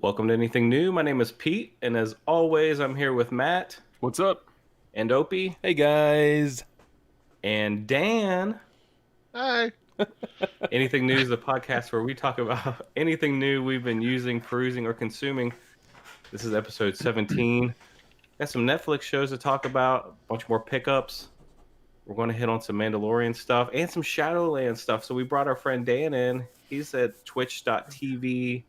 Welcome to Anything New. My name is Pete, and as always, I'm here with Matt What's up? and Opie Hey guys. and Dan. Hi. Anything New is the podcast where we talk about anything new we've been using, perusing, or consuming. This is episode 17. Got some Netflix shows to talk about, a bunch more pickups. We're going to hit on some Mandalorian stuff and some Shadowlands stuff. So we brought our friend Dan in. He's at twitch.tv/levelcap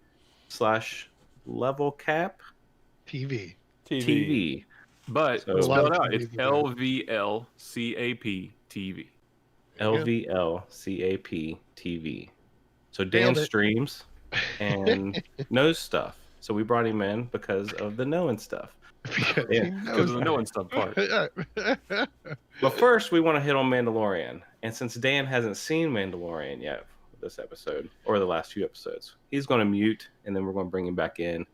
TV. TV. But So- spell it Love out. It's TV. LVLCAP TV. LVLCAP TV. So Dan Nailed it. streams and knows stuff. So we brought him in because of the knowing stuff. Because Yeah, he Because knows of the knowing stuff part. that. But first, we want to hit on Mandalorian. And since Dan hasn't seen Mandalorian yet this episode, or the last few episodes, he's going to mute, and then we're going to bring him back in.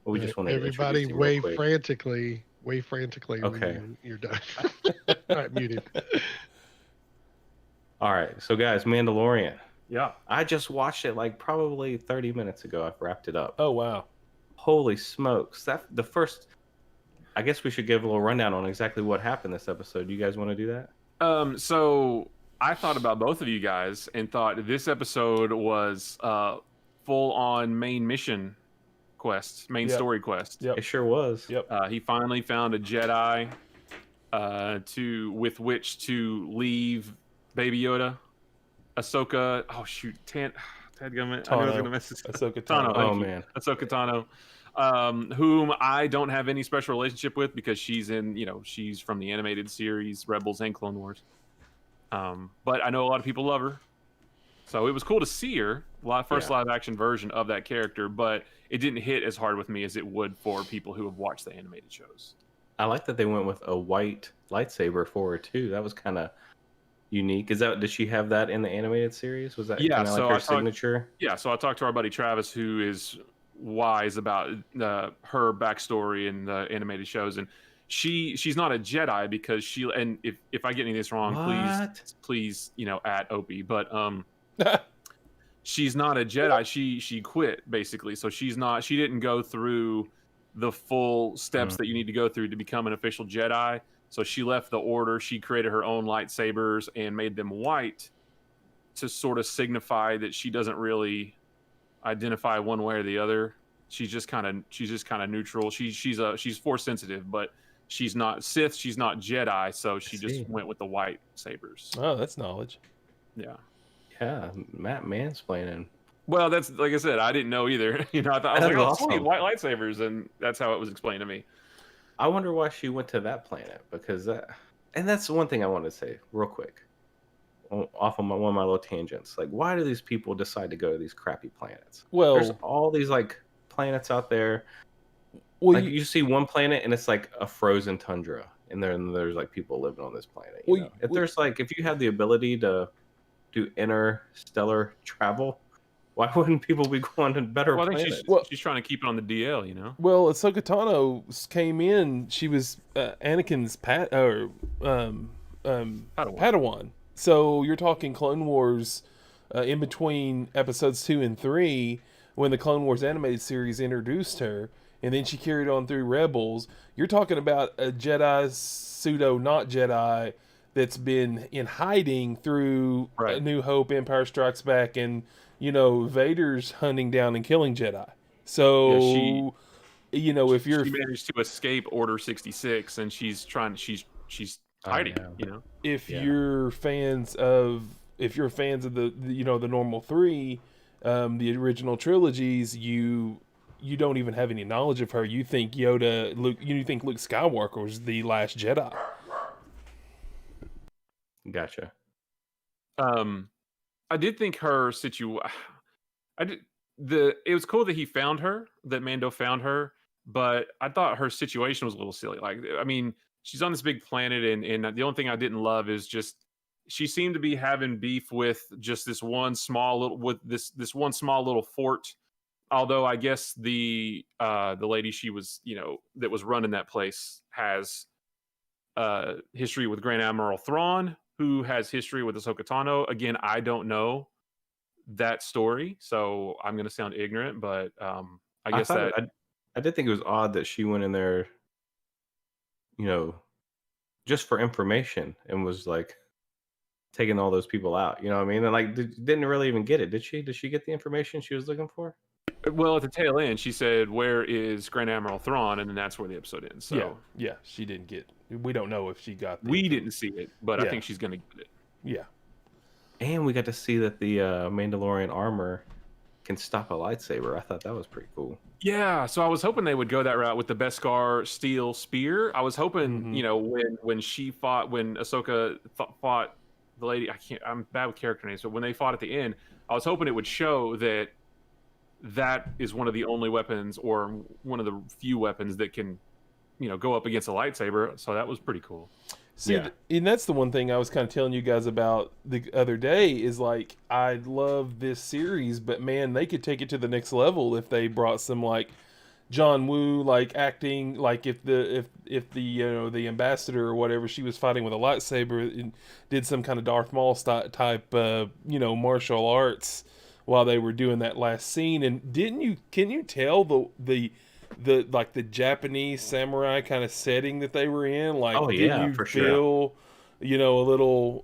But we just want to Everybody introduce him real wave quick. frantically Okay. when you're done. All right, muted. All right. So, guys, Mandalorian. Yeah. I just watched it like probably 30 minutes ago. I've wrapped it up. Oh wow. Holy smokes. The first... I guess we should give a little rundown on exactly what happened this episode. Do you guys want to do that? So I thought about both of you guys and thought this episode was full on main mission quest, main Yep. story quest. Yep. It sure was. Yep. He finally found a Jedi with which to leave Baby Yoda, Ahsoka. Oh shoot, Tadgummit. I knew I was Tano. gonna mess this up. Ahsoka Tano. Tano. Oh, Thank you. man. Ahsoka Tano, whom I don't have any special relationship with because she's from the animated series Rebels and Clone Wars. But I know a lot of people love her, so it was cool to see her first Yeah. live action version of that character. But it didn't hit as hard with me as it would for people who have watched the animated shows. I like that they went with a white lightsaber for her too. That was kind of unique. Did she have that in the animated series? Was that Yeah, kind of so like her I thought- signature? Yeah, so I talked to our buddy Travis, who is wise about her backstory in the animated shows, and she's not a Jedi because if I get any of this wrong, What? please at Opie, but she's not a Jedi. She quit basically, so she didn't go through the full steps that you need to go through to become an official Jedi. So she left the order. She created her own lightsabers and made them white to sort of signify that she doesn't really identify one way or the other. She's just kind of neutral. She's force sensitive, but she's not Sith. She's not Jedi. So she see. just went with the white sabers. Oh, that's knowledge. Yeah. Yeah, Matt mansplaining. Well, that's like I said, I didn't know either. I thought I was That's like, oh, awesome. sweet, white lightsabers, and that's how it was explained to me. I wonder why she went to that planet because that's one thing I want to say real quick. Off of one of my little tangents. Like, why do these people decide to go to these crappy planets? Well, There's all these like planets out there. well, Like you see one planet and it's like a frozen tundra, and then there's like people living on this planet. Well, If there's like if you have the ability to do interstellar travel, why wouldn't people be going to better Well, I think planets? she's trying to keep it on the DL, Ahsoka Tano came in. She was Anakin's Padawan. So you're talking Clone Wars in between episodes 2 and 3 when the Clone Wars animated series introduced her, and then she carried on through Rebels. You're talking about a Jedi pseudo not Jedi that's been in hiding through Right. A New Hope, Empire Strikes Back, and Vader's hunting down and killing Jedi. So if you're she managed to escape Order 66, and she's hiding. yeah. if Yeah. you're fans of the normal three, the original trilogies, you don't even have any knowledge of her. You think Luke Skywalker was the last Jedi. Gotcha. I did think her situation. It was cool that he found her, that Mando found her, but I thought her situation was a little silly. Like, I mean, she's on this big planet, and the only thing I didn't love is just she seemed to be having beef with just this one small little fort. Although I guess the lady she was that was running that place has history with Grand Admiral Thrawn, who has history with Ahsoka Tano. Again, I don't know that story, so I'm going to sound ignorant, but I guess that I did think it was odd that she went in there, you know, just for information and was like taking all those people out. You know what I mean? And like didn't really even get it, did she? Did she get the information she was looking for? well, at the tail end, she said, "Where is Grand Admiral Thrawn?" And then that's where the episode ends. So yeah, she didn't get. We don't know if she got. We didn't see it, but I Yeah. think she's gonna get it. Yeah. And we got to see that the Mandalorian armor can stop a lightsaber. I thought that was pretty cool. Yeah, so I was hoping they would go that route with the Beskar steel spear. I was hoping, Mhm. you know, when Ahsoka fought the lady, I'm bad with character names, but when they fought at the end, I was hoping it would show that that is one of the only weapons or one of the few weapons that can, you know, go up against a lightsaber. So that was pretty cool. See, Yeah. and that's the one thing I was kind of telling you guys about the other day is like I love this series, but man, they could take it to the next level if they brought some like John Woo like acting, like if the the ambassador or whatever she was fighting with a lightsaber and did some kind of Darth Maul type martial arts while they were doing that last scene. And can you tell the like the Japanese samurai kind of setting that they were in? Like, Oh, didn't yeah, you for feel, a little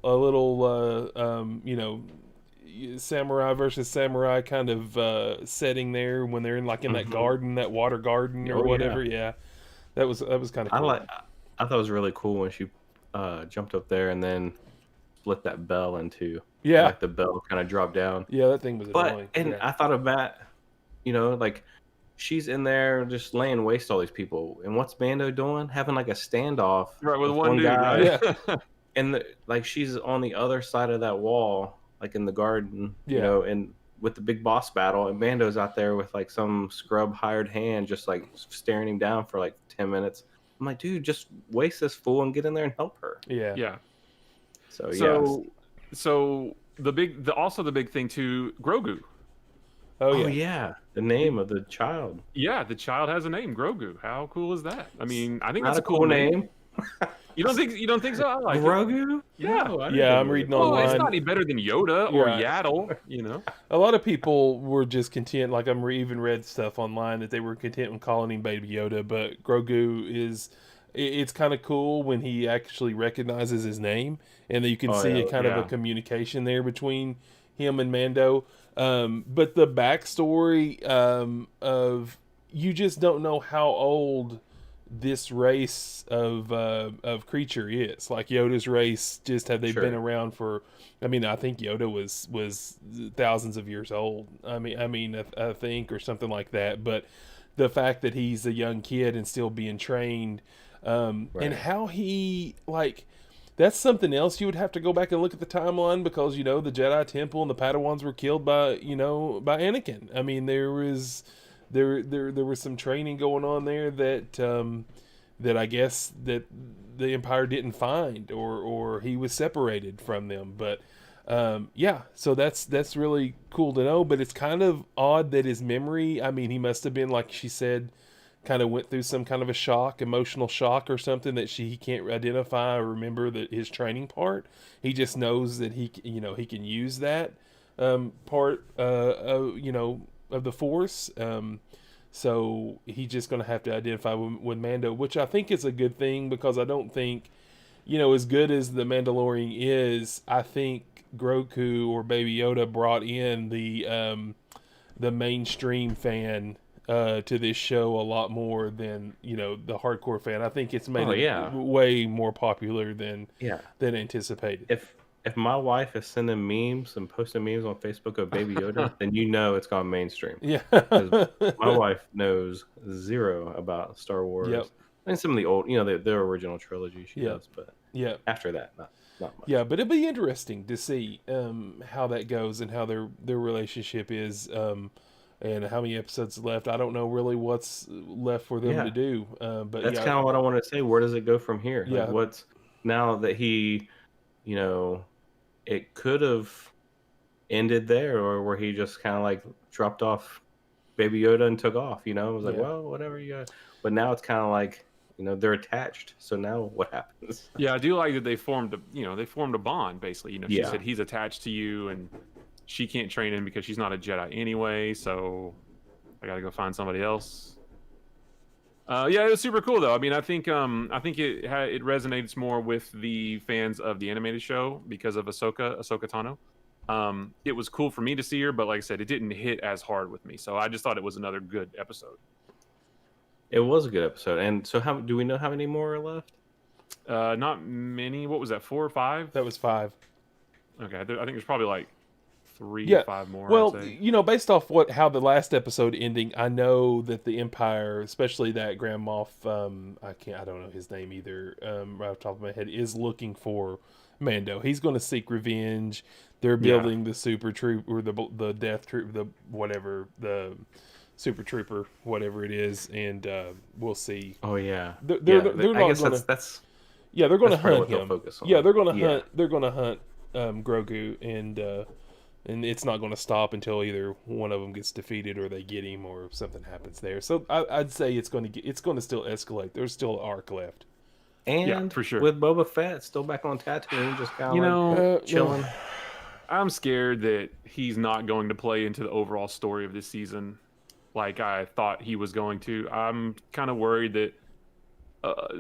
samurai versus samurai kind of setting there when they're in like in that Mhm. garden, that water garden or Oh, yeah. whatever? Yeah, that was kind of cool. I thought it was really cool when she jumped up there and then split that bell into Yeah, like the bell kind of dropped down. yeah, that thing was annoying. But and Yeah. I thought of Matt, like she's in there just laying waste to all these people, and what's Mando doing? Having like a standoff Right, with one dude, guy, right? Yeah. and like she's on the other side of that wall, like in the garden, Yeah. and with the big boss battle, and Mando's out there with like some scrub hired hand, just like staring him down for like 10 minutes. I'm like, dude, just waste this fool and get in there and help her. Yeah. Yeah. So yeah, So the big thing too, Grogu. Oh oh yeah. yeah, the name of the child. Yeah, the child has a name, Grogu. How cool is that? I mean, I think Not that's a cool name. You don't think so? I like it. Grogu? Yeah. No, I didn't Yeah, think I'm it was reading a- Well, it's online. not any better than Yoda or Right. Yaddle, you know. A lot of people were just content, like even read stuff online that they were content with calling him Baby Yoda, but Grogu it's kind of cool when he actually recognizes his name, and that you can Oh, see yeah, a kind of yeah. a communication there between him and Mando. But the backstory of you just don't know how old this race of creature is. Like Yoda's race, just have they Sure. been around for? I mean, I think Yoda was thousands of years old. I think, or something like that. But the fact that he's a young kid and still being trained, and Right. how he like. That's something else you would have to go back and look at the timeline, because the Jedi Temple and the Padawans were killed by by Anakin. I mean, there was some training going on there that I guess that the Empire didn't find, or he was separated from them. But yeah, so that's really cool to know. But it's kind of odd that his memory, I mean, he must have been, like she said, kind of went through some kind of a emotional shock or something, that he can't identify or remember that his training part. He just knows that he can use that part of the Force. So he's just going to have to identify with Mando, which I think is a good thing, because I don't think, as good as the Mandalorian is, I think Grogu or Baby Yoda brought in the mainstream fan to this show a lot more than the hardcore fan. I think it's made it way more popular than anticipated. If my wife is sending memes and posting memes on Facebook of Baby Yoda, then it's gone mainstream. Yeah. 'Cause my wife knows zero about Star Wars. Yep. And some of the old, the original trilogy she Yep. does, but Yeah. after that, not much. Yeah, but it'd be interesting to see how that goes and how their relationship is, and how many episodes left. I don't know really what's left for them to do. But that's kind of what I wanted to say. Where does it go from here? Yeah. Like, what's now that he, it could have ended there, or where he just kind of like dropped off Baby Yoda and took off. It was like, well, whatever you got. But now it's kind of like, they're attached. So now what happens? Yeah, I do like that they formed a bond, basically. She Yeah. said he's attached to you, and she can't train him because she's not a Jedi anyway. So I got to go find somebody else. Yeah, it was super cool though. I mean, I think it resonates more with the fans of the animated show because of Ahsoka Tano. It was cool for me to see her, but like I said, it didn't hit as hard with me. So I just thought it was another good episode. It was a good episode. And so, how do we know how many more are left? Not many. What was that? 4 or 5? That was 5. Okay, I think there's probably like 3 Yeah. or 5 more. Well, I'd say. you know, based off how the last episode ending, I know that the Empire, especially that Grand Moff, I don't know his name either, right off the top of my head, is looking for Mando. He's going to seek revenge. They're building the Super Troop or the Death Troop, the Super Trooper, whatever it is, and we'll see. Oh yeah, They're not I guess gonna, that's yeah, they're going to that's probably hunt what him. they'll focus on. Yeah, they're going to hunt. They're going to hunt Grogu, and it's not going to stop until either one of them gets defeated or they get him or something happens there. So I'd say it's going to still escalate. There's still an arc left. And for sure. with Boba Fett still back on Tatooine, just kind of chilling. I'm scared that he's not going to play into the overall story of this season like I thought he was going to. I'm kind of worried that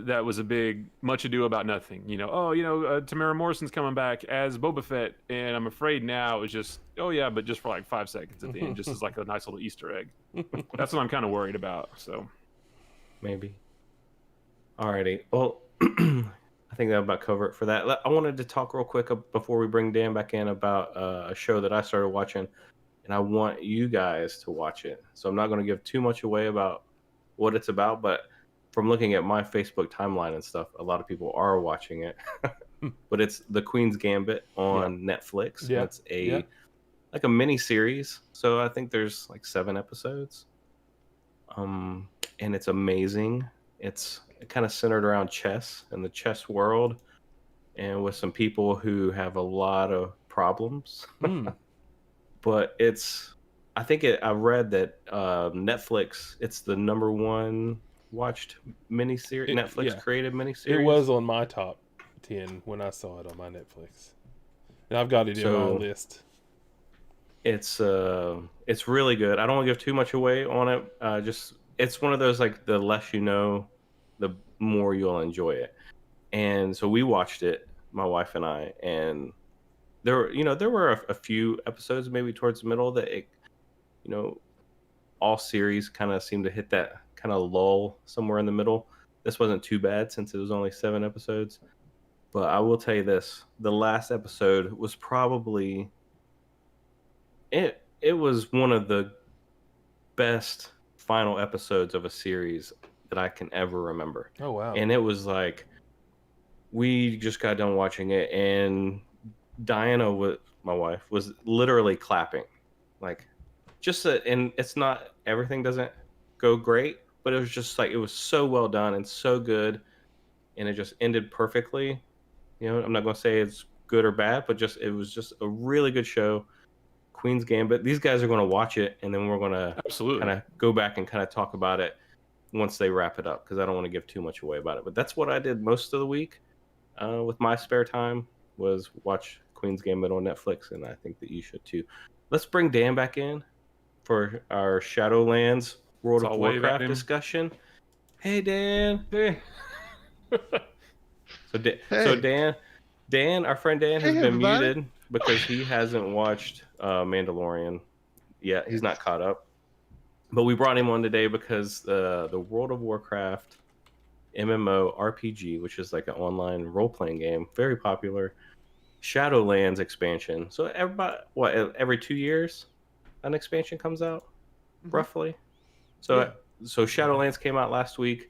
that was a big much ado about nothing. Tamara Morrison's coming back as Boba Fett, and I'm afraid now it's just, but just for like 5 seconds at the end, just as like a nice little Easter egg. That's what I'm kind of worried about. So maybe. Alrighty. Well, I think that about cover it for that. I wanted to talk real quick before we bring Dan back in about a show that I started watching, and I want you guys to watch it. So I'm not going to give too much away about what it's about, but from looking at my Facebook timeline and stuff, a lot of people are watching it. But it's The Queen's Gambit on Netflix. Yeah. It's like a mini series. So I think there's like 7 episodes. And it's amazing. It's kind of centered around chess and the chess world, and with some people who have a lot of problems. But I read that Netflix, it's the number 1 watched miniseries. Netflix created miniseries. It was on my top 10 when I saw it on my Netflix, and I've got it in my list. It's really good. I don't want to give too much away on it. It's one of those, like, the less you know, the more you'll enjoy it. And so we watched it, my wife and I, and there were a few episodes maybe towards the middle that all series kind of seemed to hit that kind of lull somewhere in the middle. This wasn't too bad since it was only 7 episodes. But I will tell you this, the last episode was probably it was one of the best final episodes of a series that I can ever remember. Oh wow. And it was like, we just got done watching it, and Diana, my wife, was literally clapping, like, and it's not, everything doesn't go great, but it was just like, it was so well done and so good, and it just ended perfectly. I'm not going to say it's good or bad, but it was just a really good show. Queen's Gambit. These guys are going to watch it, and then we're going to kind of go back and kind of talk about it once they wrap it up, because I don't want to give too much away about it. But that's what I did most of the week with my spare time, was watch Queen's Gambit on Netflix, and I think that you should too. Let's bring Dan back in for our Shadowlands World of Warcraft discussion. Hey, Dan. Hey. So Dan, our friend Dan, has been muted because he hasn't watched Mandalorian yet. He's not caught up. But we brought him on today because the World of Warcraft MMO RPG, which is like an online role-playing game, very popular, Shadowlands expansion. So every 2 years an expansion comes out, roughly. So Shadowlands came out last week.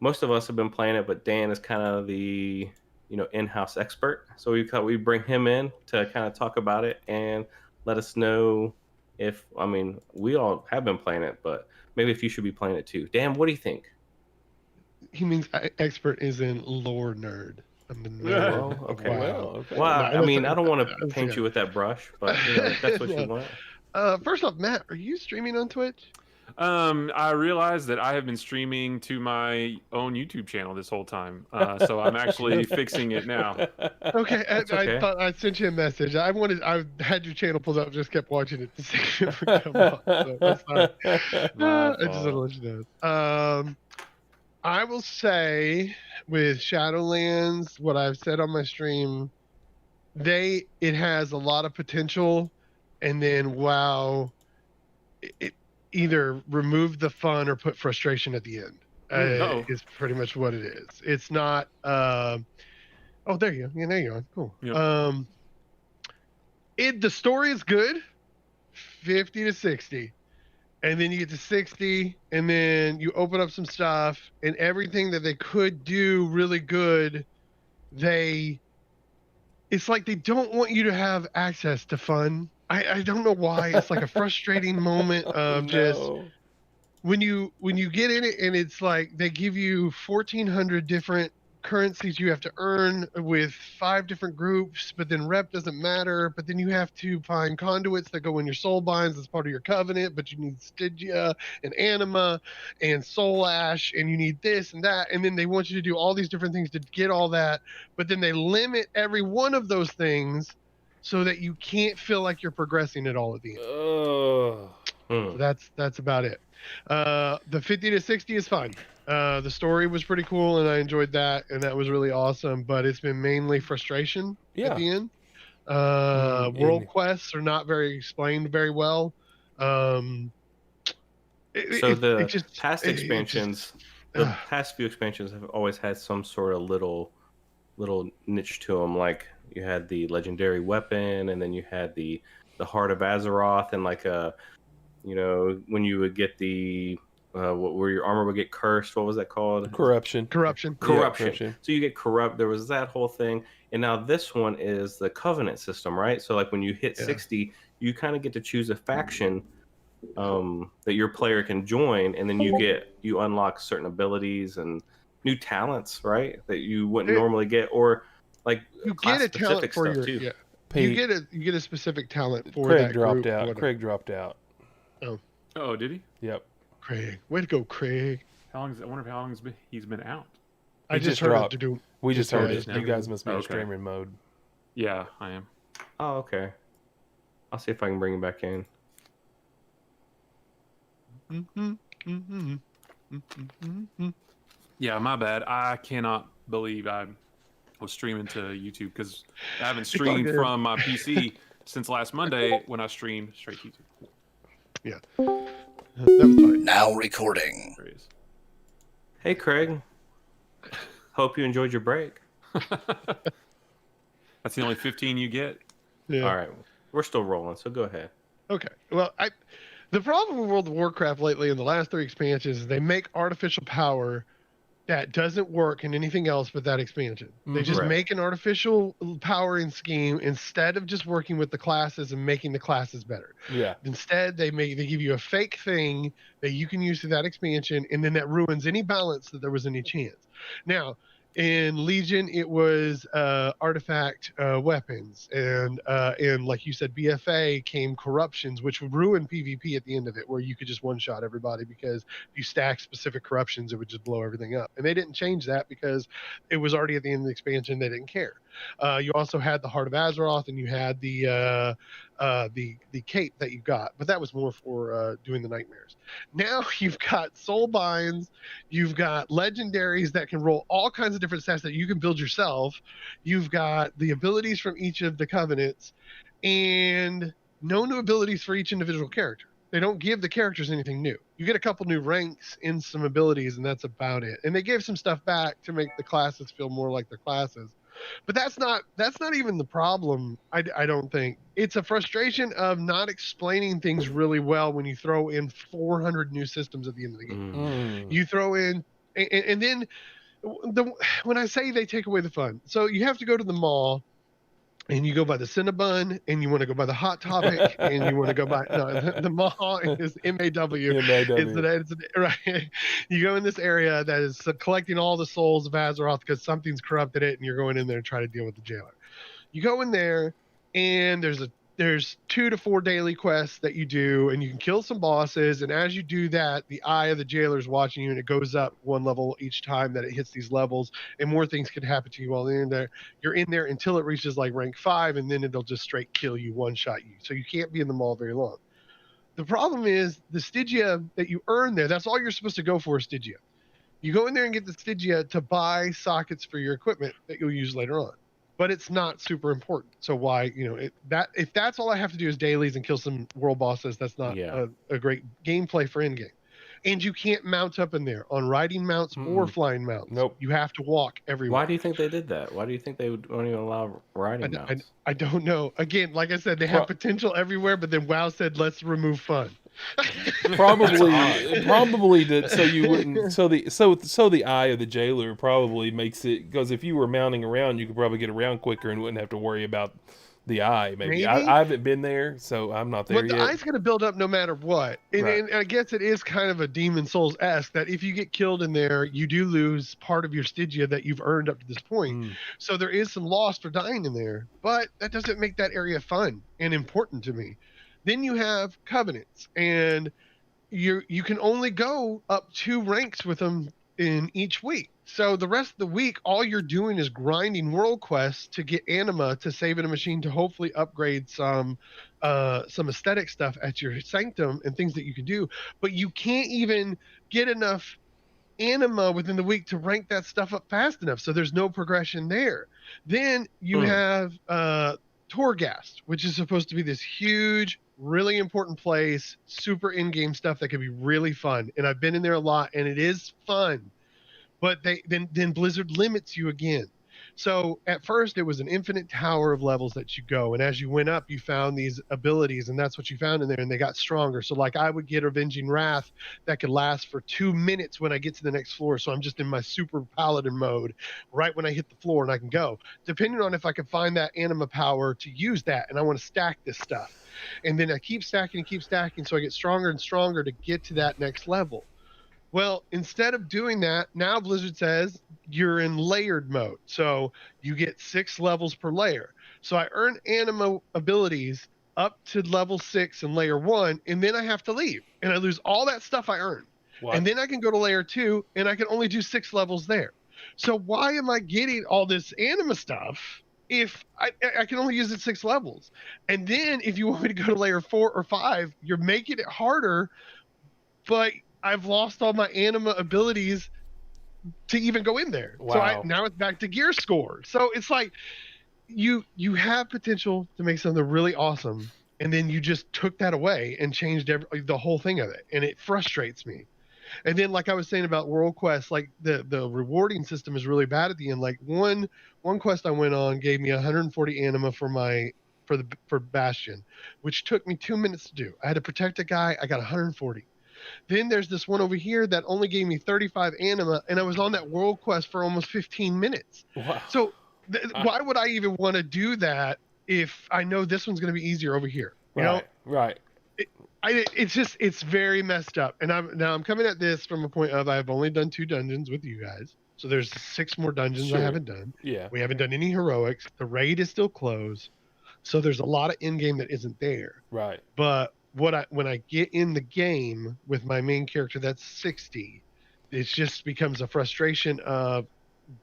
Most of us have been playing it, but Dan is kind of the in-house expert. So we bring him in to kind of talk about it and let us know we all have been playing it, but maybe if you should be playing it too. Dan, what do you think? He means expert is in lore nerd. Oh, okay. Wow. Well, I don't want to paint you with that brush, but if that's what you want. First off, Matt, are you streaming on Twitch? I realized that I have been streaming to my own YouTube channel this whole time, so I'm actually fixing it now. Okay, That's I okay. thought I sent you a message. I had your channel pulled up, just kept watching it to see if it would come up. So I'm sorry. My I just want to fault. let you know. I will say with Shadowlands, what I've said on my stream, it has a lot of potential, and then it either removed the fun or put frustration at the end. No. Is pretty much what it is. It's not. Oh, there you go. Yeah, there you are. Cool. Yep. The story is good, 50 to 60. And then you get to 60, and then you open up some stuff, and everything that they could do really good, it's like they don't want you to have access to fun. I don't know why. It's like a frustrating moment of just when you get in it, and it's like they give you 1,400 different currencies you have to earn with 5 different groups, but then rep doesn't matter. But then you have to find conduits that go in your soul binds as part of your covenant, but you need Stygia and Anima and Soul Ash, and you need this and that. And then they want you to do all these different things to get all that, but then they limit every one of those things so that you can't feel like you're progressing at all at the end. So that's about it. The 50 to 60 is fun. The story was pretty cool, and I enjoyed that, and that was really awesome. But it's been mainly frustration at the end. World quests are not very explained very well. The past few expansions have always had some sort of little niche to them. Like you had the legendary weapon, and then you had the Heart of Azeroth, and like when you would get the where your armor would get cursed. What was that called? Corruption. Yeah, corruption. So you get corrupt. There was that whole thing, and now this one is the covenant system, right? So like when you hit 60, you kind of get to choose a faction that your player can join, and then you unlock certain abilities and new talents, right? That you wouldn't normally get, or like you get a talent for your too. You get a specific talent for Craig that dropped group. out. Craig dropped out. Oh, did he? Yep. Craig, way to go, Craig. I wonder how long he's been out. I just heard it. We just heard it. now. You guys must be in Okay. streaming mode. Yeah, I am. Oh, okay. I'll see if I can bring him back in. Yeah, my bad. I cannot believe I was streaming to YouTube because I haven't streamed from my PC since last Monday when I streamed straight to YouTube. Yeah. That was fine. Now recording. There he is. Hey, Craig. Hope you enjoyed your break. That's the only 15 you get. Yeah. All right. We're still rolling, so go ahead. Okay. Well, the problem with World of Warcraft lately in the last 3 expansions is they make artificial power that doesn't work in anything else but that expansion. They just make an artificial powering scheme instead of just working with the classes and making the classes better. Yeah. Instead, they give you a fake thing that you can use through that expansion, and then that ruins any balance that there was any chance. Now, in Legion, it was artifact weapons, and like you said, BFA came corruptions, which would ruin PvP at the end of it, where you could just one-shot everybody because if you stack specific corruptions, it would just blow everything up. And they didn't change that because it was already at the end of the expansion. They didn't care. You also had the Heart of Azeroth, and you had the cape that you got, but that was more for doing the nightmares. Now you've got soul binds, you've got legendaries that can roll all kinds of different stats that you can build yourself. You've got the abilities from each of the covenants, and no new abilities for each individual character. They don't give the characters anything new. You get a couple new ranks in some abilities, and that's about it. And they gave some stuff back to make the classes feel more like their classes. But that's not even the problem. I don't think it's a frustration of not explaining things really well when you throw in 400 new systems at the end of the game. You throw in, and then when I say they take away the fun, so you have to go to the mall, and you go by the Cinnabon, and you want to go by the Hot Topic, and you want to go by the mall is MAW. It's right. You go in this area that is collecting all the souls of Azeroth because something's corrupted it, and you're going in there to try to deal with the jailer. You go in there, and there's there's 2 to 4 daily quests that you do, and you can kill some bosses. And as you do that, the eye of the jailer is watching you, and it goes up 1 level each time that it hits these levels, and more things can happen to you while you're in there. You're in there until it reaches like rank 5, and then it'll just straight kill you, one-shot you. So you can't be in the mall very long. The problem is the Stygia that you earn there, that's all you're supposed to go for, is Stygia. You go in there and get the Stygia to buy sockets for your equipment that you'll use later on. But it's not super important. So why, if that's all I have to do is dailies and kill some world bosses, that's not a great gameplay for endgame. And you can't mount up in there on riding mounts or flying mounts. Nope. You have to walk everywhere. Why do you think they did that? Why do you think they won't even allow riding mounts? I don't know. Again, like I said, they have potential everywhere, but then WoW said, let's remove fun. Probably so you wouldn't. So the eye of the jailer probably makes it, because if you were mounting around, you could probably get around quicker and wouldn't have to worry about the eye. Maybe. I haven't been there, so I'm not there yet. The eye's going to build up no matter what, and I guess it is kind of a Demon Souls-esque that if you get killed in there, you do lose part of your Stygia that you've earned up to this point. So there is some loss for dying in there, but that doesn't make that area fun and important to me. Then you have covenants, and you can only go up 2 ranks with them in each week. So the rest of the week, all you're doing is grinding world quests to get anima to save in a machine to hopefully upgrade some aesthetic stuff at your sanctum and things that you can do. But you can't even get enough anima within the week to rank that stuff up fast enough. So there's no progression there. Then you have Torghast, which is supposed to be this huge, really important place, super in-game stuff that can be really fun. And I've been in there a lot, and it is fun. But then Blizzard limits you again. So at first it was an infinite tower of levels that you go, and as you went up, you found these abilities, and that's what you found in there, and they got stronger. So like I would get Avenging Wrath that could last for 2 minutes when I get to the next floor. So I'm just in my super paladin mode right when I hit the floor, and I can go. Depending on if I can find that anima power to use that, and I want to stack this stuff. And then I keep stacking, so I get stronger and stronger to get to that next level. Well, instead of doing that, now Blizzard says you're in layered mode. So you get 6 levels per layer. So I earn anima abilities up to level 6 in layer 1, and then I have to leave. And I lose all that stuff I earned. What? And then I can go to layer 2, and I can only do 6 levels there. So why am I getting all this anima stuff if I can only use it 6 levels? And then if you want me to go to layer 4 or 5, you're making it harder, but I've lost all my anima abilities to even go in there. Wow. So now it's back to gear score. So it's like you have potential to make something really awesome, and then you just took that away and changed the whole thing of it, and it frustrates me. And then, like I was saying about world quests, like the rewarding system is really bad at the end. Like one quest I went on gave me 140 anima for Bastion, which took me 2 minutes to do. I had to protect a guy. I got 140. Then there's this one over here that only gave me 35 anima, and I was on that world quest for almost 15 minutes. Wow. So why would I even want to do that if I know this one's going to be easier over here? You know? Right. It's very messed up. And I'm coming at this from a point of I've only done 2 dungeons with you guys. So there's 6 more dungeons I haven't done. Yeah. We haven't done any heroics. The raid is still closed. So there's a lot of in-game that isn't there. Right. But when I get in the game with my main character that's 60, it just becomes a frustration of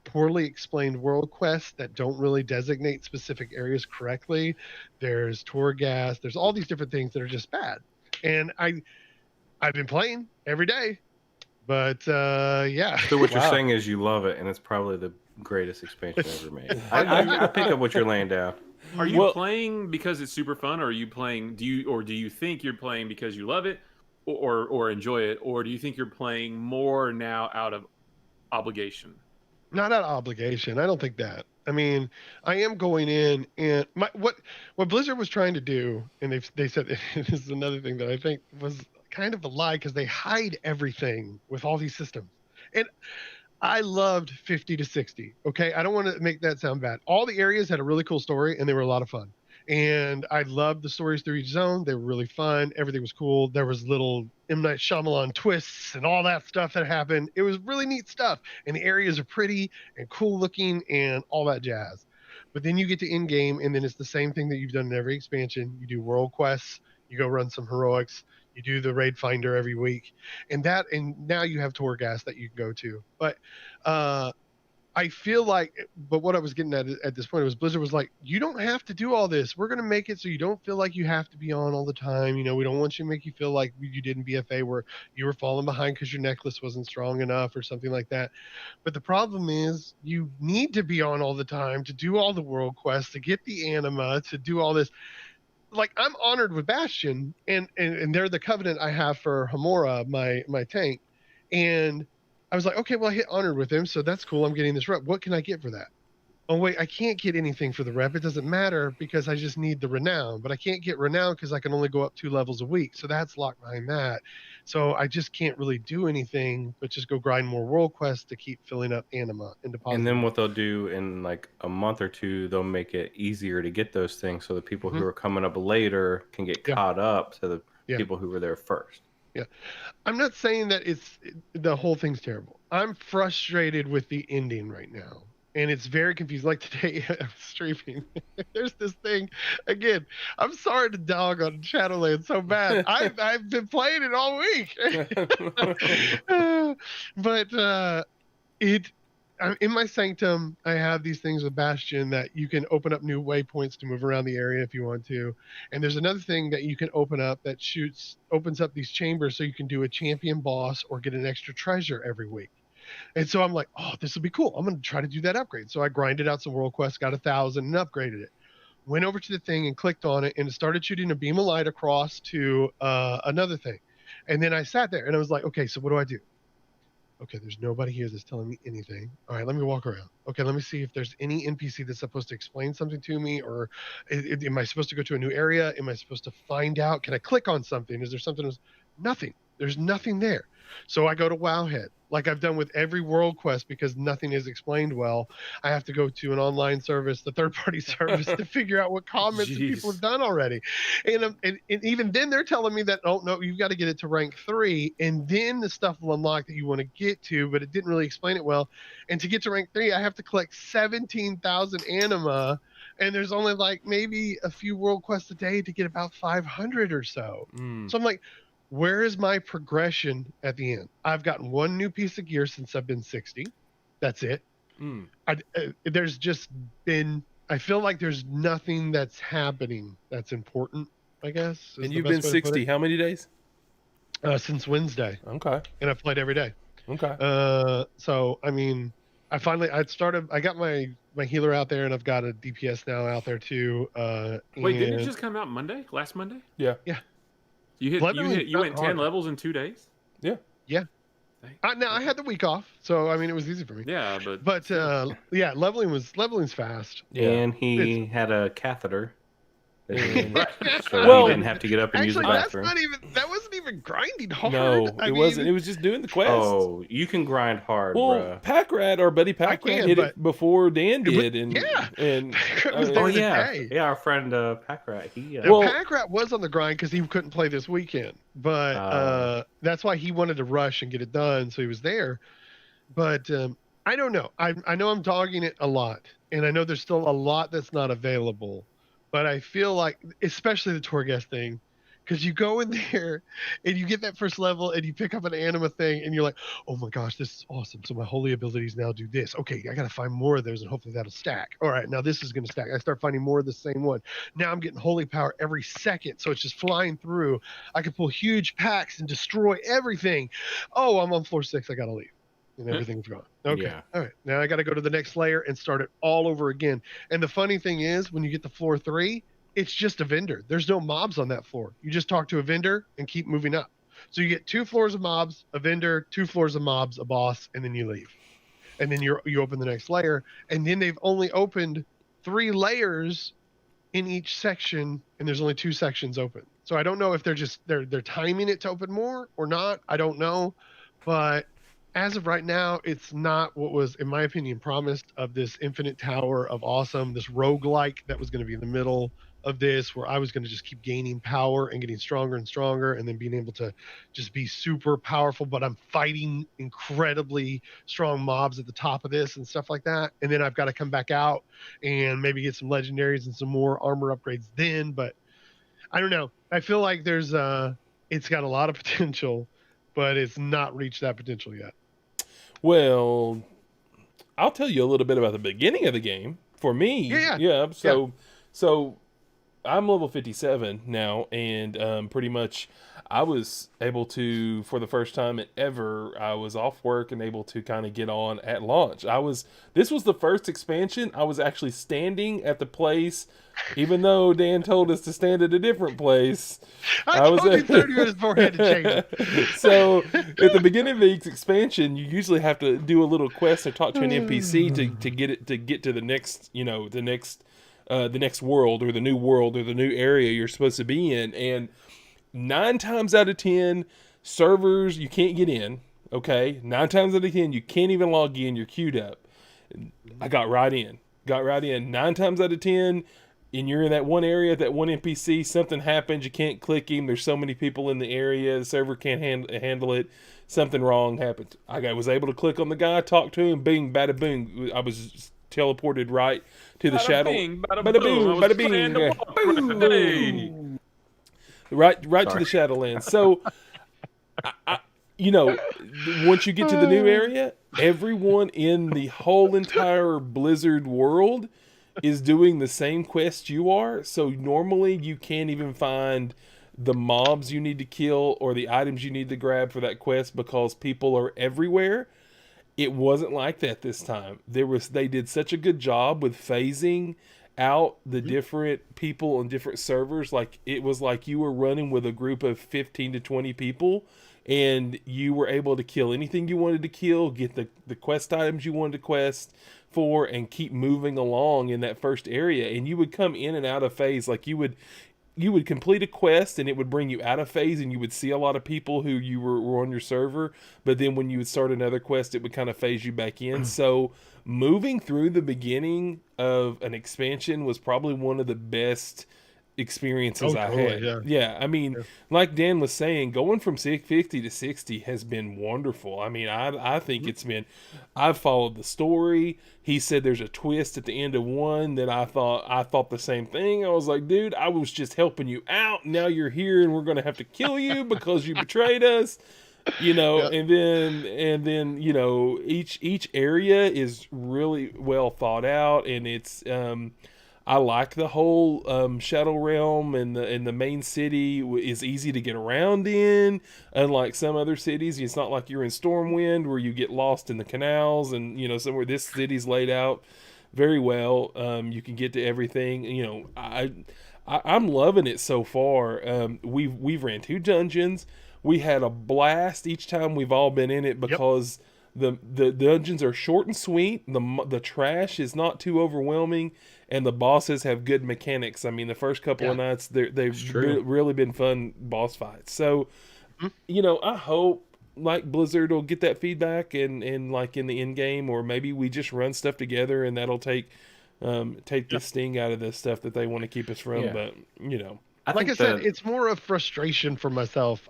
poorly explained world quests that don't really designate specific areas correctly. There's Torghast. There's all these different things that are just bad. And I've been playing every day, but yeah. So what you're saying is you love it, and it's probably the greatest expansion ever made. I pick up what you're laying down. Are you playing because it's super fun, or are you playing? Do you think you're playing because you love it, or enjoy it, or do you think you're playing more now out of obligation? Not out of obligation. I don't think that. I mean, I am going in, and what Blizzard was trying to do, and they said this is another thing that I think was kind of a lie, because they hide everything with all these systems. And I loved 50 to 60. Okay, I don't want to make that sound bad. All the areas had a really cool story, and they were a lot of fun. And I loved the stories through each zone. They were really fun. Everything was cool. There was little M. Night Shyamalan twists and all that stuff that happened. It was really neat stuff. And the areas are pretty and cool looking and all that jazz. But then you get to end game, and then it's the same thing that you've done in every expansion. You do world quests, you go run some heroics, you do the raid finder every week, and now you have Torghast that you can go to. But I feel like, but what I was getting at this point was Blizzard was like, you don't have to do all this. We're going to make it so you don't feel like you have to be on all the time. You know, we don't want you to make you feel like you did in BFA where you were falling behind because your necklace wasn't strong enough or something like that. But the problem is you need to be on all the time to do all the world quests, to get the anima, to do all this. Like, I'm honored with Bastion, and they're the covenant I have for Hamura, my tank. And I was like, okay, well, I hit honored with him, so that's cool. I'm getting this rep. What can I get for that? Oh, wait, I can't get anything for the rep. It doesn't matter because I just need the renown. But I can't get renown because I can only go up 2 levels a week. So that's locked behind that. So I just can't really do anything but just go grind more world quests to keep filling up anima and depositing. And then what they'll do in like a month or two, they'll make it easier to get those things so the people who are coming up later can get caught up to the people who were there first. Yeah. I'm not saying that the whole thing's terrible. I'm frustrated with the ending right now. And it's very confusing. Like today, I'm streaming. There's this thing. Again, I'm sorry to dog on Shadowlands so bad. I've been playing it all week. But in my sanctum, I have these things with Bastion that you can open up new waypoints to move around the area if you want to. And there's another thing that you can open up that opens up these chambers so you can do a champion boss or get an extra treasure every week. And so I'm like, oh, this will be cool. I'm going to try to do that upgrade. So I grinded out some world quests, got 1,000 and upgraded it. Went over to the thing and clicked on it, and it started shooting a beam of light across to another thing. And then I sat there and I was like, okay, so what do I do? Okay, there's nobody here that's telling me anything. All right, let me walk around. Okay, let me see if there's any NPC that's supposed to explain something to me, or am I supposed to go to a new area? Am I supposed to find out? Can I click on something? Is there something? Nothing. There's nothing there. So I go to Wowhead, like I've done with every world quest, because nothing is explained well. I have to go to an online service, the third-party service, to figure out what comments people have done already. And even then, they're telling me that, oh, no, you've got to get it to rank 3, and then the stuff will unlock that you want to get to, but it didn't really explain it well. And to get to rank 3, I have to collect 17,000 anima, and there's only like maybe a few world quests a day to get about 500 or so. So I'm like, where is my progression at the end? I've gotten 1 new piece of gear since I've been 60. That's it. There's just been, I feel like there's nothing that's happening that's important, I guess. And you've been 60 how many days? Since Wednesday. Okay. And I've played every day. Okay. So, I mean, I got my healer out there, and I've got a DPS now out there too. Wait, didn't it just come out Last Monday? Yeah. Yeah. You went 10 levels in 2 days? Yeah. Yeah. Now I had the week off, so I mean it was easy for me. Yeah, but yeah, leveling's fast. Yeah. And he had a catheter. So Well, he didn't have to get up and use the bathroom. That wasn't even grinding hard. No, it wasn't. It was just doing the quest. Oh, you can grind hard, well, Packrat, our buddy Packrat, hit it before Dan did. Yeah, our friend Packrat. Packrat was on the grind because he couldn't play this weekend, but that's why he wanted to rush and get it done, so he was there. But I don't know. I know I'm dogging it a lot, and I know there's still a lot that's not available. But I feel like, especially the Torghast thing, because you go in there and you get that first level and you pick up an anima thing and you're like, oh my gosh, this is awesome. So my holy abilities now do this. Okay, I got to find more of those and hopefully that'll stack. All right, now this is going to stack. I start finding more of the same one. Now I'm getting holy power every second. So it's just flying through. I can pull huge packs and destroy everything. Oh, I'm on floor 6. I got to leave. And everything's gone. Okay. Yeah. All right. Now I got to go to the next layer and start it all over again. And the funny thing is, when you get to floor 3, it's just a vendor. There's no mobs on that floor. You just talk to a vendor and keep moving up. So you get 2 floors of mobs, a vendor, 2 floors of mobs, a boss, and then you leave. And then you open the next layer. And then they've only opened 3 layers in each section, and there's only 2 sections open. So I don't know if they're timing it to open more or not. I don't know, but as of right now, it's not what was, in my opinion, promised of this infinite tower of awesome, this roguelike that was going to be in the middle of this where I was going to just keep gaining power and getting stronger and stronger and then being able to just be super powerful, but I'm fighting incredibly strong mobs at the top of this and stuff like that. And then I've got to come back out and maybe get some legendaries and some more armor upgrades then. But I don't know. I feel like it's got a lot of potential, but it's not reached that potential yet. Well, I'll tell you a little bit about the beginning of the game. For me, yeah. So I'm level 57 now, and pretty much I was able to, for the first time ever, I was off work and able to kind of get on at launch. This was the first expansion. I was actually standing at the place, even though Dan told us to stand at a different place. I was told you 30 minutes beforehand to change it. So at the beginning of each expansion, you usually have to do a little quest or talk to an NPC to get to the next, the next world or the new world or the new area you're supposed to be in. And 9 times out of 10, servers you can't get in. Okay, 9 times out of 10, you can't even log in. You're queued up. I got right in. 9 times out of 10. And you're in that one area, that one NPC, something happens, you can't click him, there's so many people in the area, the server can't handle it, something wrong happened. I was able to click on the guy, talk to him, bing, bada boom. I was teleported right to the shadow. Bada boom, bada bing. Right to the Shadowlands. So, once you get to the new area, everyone in the whole entire Blizzard world is doing the same quest you are. So normally you can't even find the mobs you need to kill or the items you need to grab for that quest because people are everywhere. It wasn't like that this time. They did such a good job with phasing out the different people on different servers. Like it was like you were running with a group of 15 to 20 people and you were able to kill anything you wanted to kill, get the quest items you wanted to quest for, and keep moving along in that first area. And you would come in and out of phase. Like you would complete a quest and it would bring you out of phase and you would see a lot of people who you were on your server. But then when you would start another quest, it would kind of phase you back in. So moving through the beginning of an expansion was probably one of the best experiences I had. Yeah. I mean, like Dan was saying, going from 50 to 60 has been wonderful. I mean, I think I've followed the story. He said there's a twist at the end of one that I thought the same thing. I was like, dude, I was just helping you out. Now you're here and we're going to have to kill you because you betrayed us. And then each area is really well thought out, and it's I like the whole Shadow Realm and the main city is easy to get around in. Unlike some other cities, it's not like you're in Stormwind where you get lost in the canals and somewhere. This city's laid out very well. You can get to everything. I'm loving it so far. We've ran 2 dungeons. We had a blast each time we've all been in it because the dungeons are short and sweet. The trash is not too overwhelming. And the bosses have good mechanics. I mean, the first couple of nights, they've really been fun boss fights. So, I hope like Blizzard will get that feedback and like in the end game, or maybe we just run stuff together and that'll take the sting out of the stuff that they want to keep us from. Yeah. But like I said, it's more of frustration for myself.